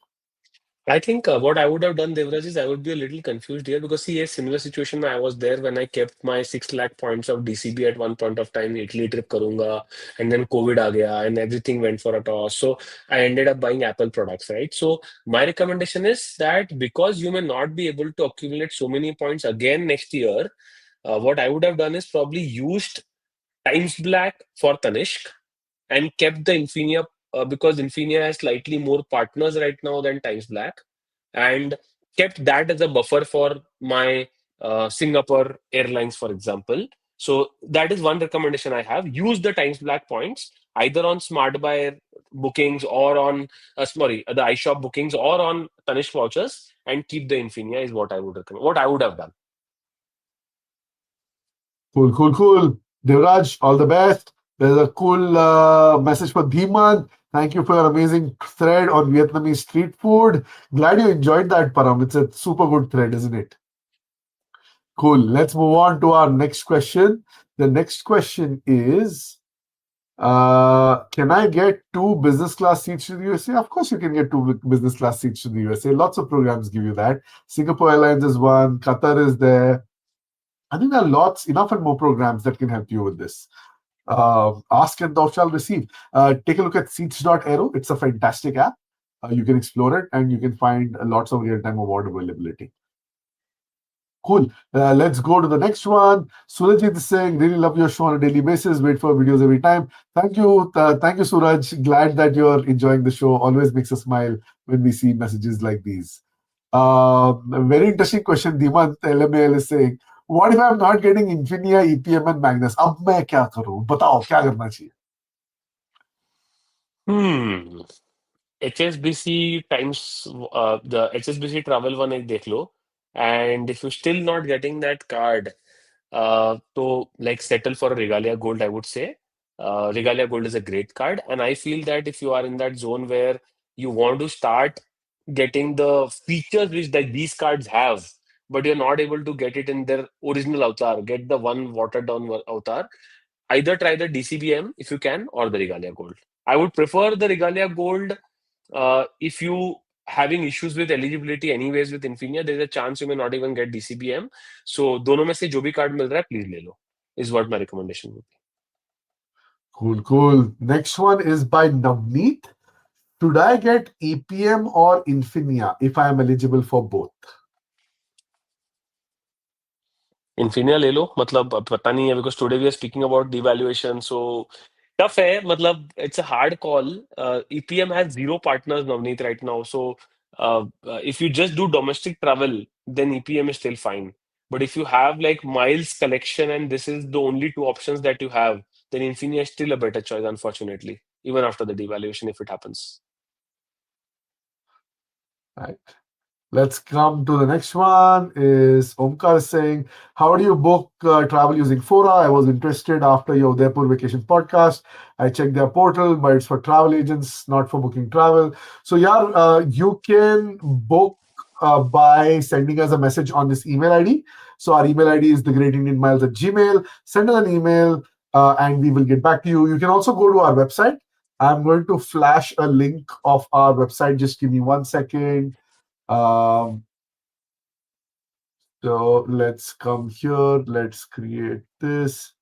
I think what I would have done, Devraj, is I would be a little confused here because see, a similar situation I was there when I kept my 6 lakh points of DCB at one point of time, Italy trip karunga, and then COVID aa gaya, and everything went for a toss. So I ended up buying Apple products, right? So my recommendation is that because you may not be able to accumulate so many points again next year, what I would have done is probably used Times Black for Tanishq and kept the Infinia because Infinia has slightly more partners right now than Times Black, and kept that as a buffer for my Singapore Airlines, for example. So that is one recommendation I have. Use the Times Black points either on Smart Buy bookings or on the iShop bookings or on Tanishq vouchers, and keep the Infinia is what I would recommend. What I would have done. Cool, cool, cool. Devraj, all the best. There's a cool message for Dhiman. Thank you for your amazing thread on Vietnamese street food. Glad you enjoyed that, Param. It's a super good thread, isn't it? Cool. Let's move on to our next question. The next question is can I get two business class seats to the USA? Of course, you can get two business class seats to the USA. Lots of programs give you that. Singapore Airlines is one, Qatar is there. I think there are lots, enough and more programs that can help you with this. Ask and thou shalt receive. Take a look at seats.aero. It's a fantastic app. You can explore it and you can find lots of real-time award availability. Cool. Let's go to the next one. Surajit is saying, really love your show on a daily basis. Wait for videos every time. Thank you. Thank you, Suraj. Glad that you're enjoying the show. Always makes us smile when we see messages like these. A very interesting question. Dimant LMAL is saying, what if I'm not getting Infinia, EPM and Magnus? अब मैं क्या करूं? बताओ क्या करना चाहिए? Hmm. HSBC times the HSBC travel one एक देख लो, and if you're still not getting that card, so like settle for a Regalia Gold, I would say. Regalia Gold is a great card, and I feel that if you are in that zone where you want to start getting the features which that these cards have, but you're not able to get it in their original avatar, get the one watered down avatar. Either try the DCBM if you can, or the Regalia Gold. I would prefer the Regalia Gold if you having issues with eligibility anyways with Infinia, there's a chance you may not even get DCBM. So दोनों में से जो भी card मिल रहा है please ले लो is what my recommendation would be. Cool, cool. Next one is by Navneet. Should I get EPM or Infinia if I am eligible for both? Infinia ले लो, मतलब अब पता नहीं है because today we are speaking about devaluation, so tough है, मतलब it's a hard call. EPM has zero partners, Navneet, right now. So if you just do domestic travel, then EPM is still fine. But if you have like miles collection and this is the only two options that you have, then Infinia is still a better choice, unfortunately, even after the devaluation if it happens. Right. Let's come to the next one. Is Omkar saying, how do you book travel using Fora? I was interested after your Udaipur vacation podcast. I checked their portal, but it's for travel agents, not for booking travel. So yeah, you can book by sending us a message on this email ID. So our email ID is thegreatindianmiles@gmail. Send us an email and we will get back to you. You can also go to our website. I'm going to flash a link of our website. Just give me 1 second. So let's come here. Let's create this.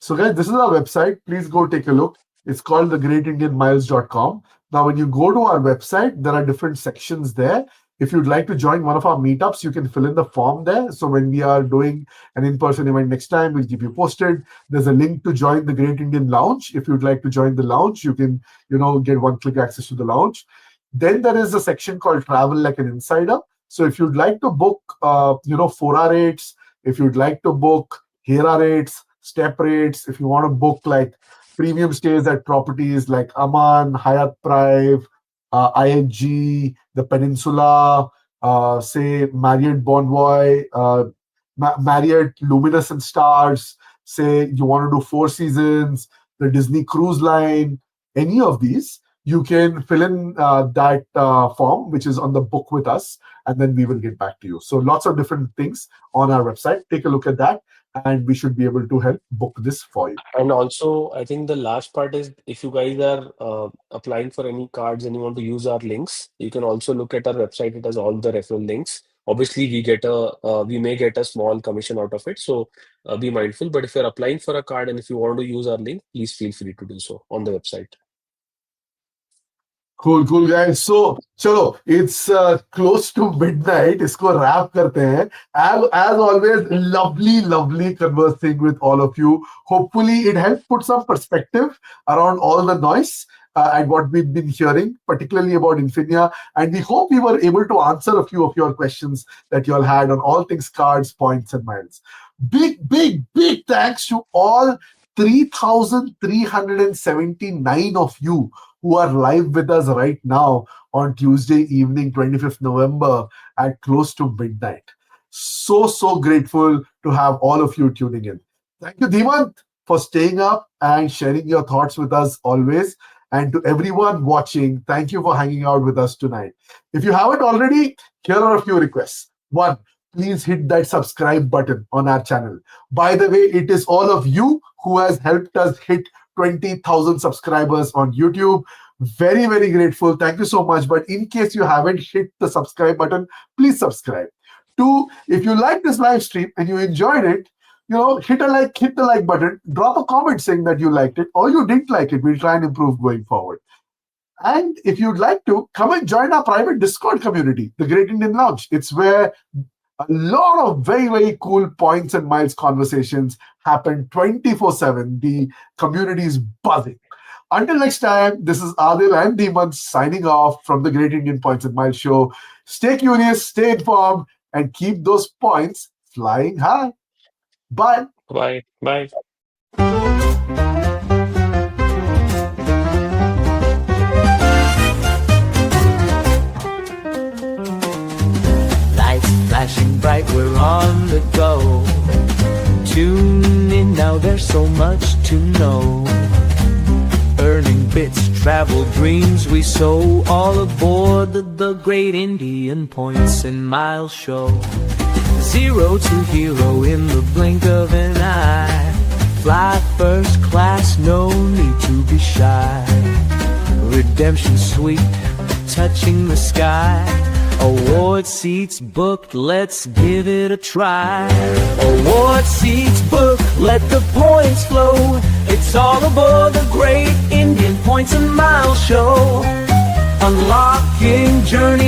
So guys, this is our website. Please go take a look. It's called thegreatindianmiles.com. Now, when you go to our website, there are different sections there. If you'd like to join one of our meetups, you can fill in the form there. So when we are doing an in-person event next time, we'll keep you posted. There's a link to join the Great Indian Lounge. If you'd like to join the lounge, you can, get one-click access to the lounge. Then there is a section called Travel Like an Insider. So if you'd like to book, Fora rates, if you'd like to book Hera rates, step rates, if you want to book like premium stays at properties like Aman, Hyatt Prive, IHG, the Peninsula, say Marriott Bonvoy, Marriott Luminous and Stars, say you want to do Four Seasons, the Disney Cruise Line, any of these, you can fill in that form, which is on the book with us, and then we will get back to you. So lots of different things on our website. Take a look at that. and we should be able to help book this for you. And also, I think the last part is if you guys are applying for any cards and you want to use our links, you can also look at our website. It has all the referral links. Obviously, we may get a small commission out of it, so be mindful. But if you're applying for a card and if you want to use our link, please feel free to do so on the website. Cool guys. So चलो, it's close to midnight. इसको wrap करते हैं. As always, lovely conversing with all of you. Hopefully, it helped put some perspective around all the noise and what we've been hearing, particularly about Infinia. And we hope we were able to answer a few of your questions that you all had on all things cards, points, and miles. Big thanks to all 3,379 of you who are live with us right now on Tuesday evening, 25th November at close to midnight. So grateful to have all of you tuning in. Thank you, Dhimant, for staying up and sharing your thoughts with us always. And to everyone watching, thank you for hanging out with us tonight. If you haven't already, here are a few requests. One, please hit that subscribe button on our channel. By the way, it is all of you who has helped us hit 20,000 subscribers on YouTube. Very grateful. Thank you so much. But in case you haven't hit the subscribe button, please subscribe. Two, if you like this live stream and you enjoyed it, hit the like button, drop a comment saying that you liked it or you didn't like it. We'll try and improve going forward. And if you'd like to, come and join our private Discord community, the Great Indian Lounge. It's where a lot of very cool points and miles conversations happen 24/7. The community is buzzing. Until next time, this is Adil and Dhimant signing off from the Great Indian Points and Miles show. Stay curious, stay informed, and keep those points flying high. Bye. Bye. Flashing bright, we're on the go. Tune in now, there's so much to know. Earning bits, travel dreams we sow. All aboard the Great Indian Points and Miles show. Zero to hero in the blink of an eye. Fly first class, no need to be shy. Redemption sweet, touching the sky. Award seats booked, let's give it a try. Award seats booked, let the points flow. It's all aboard the Great Indian Points and Miles show. Unlocking journey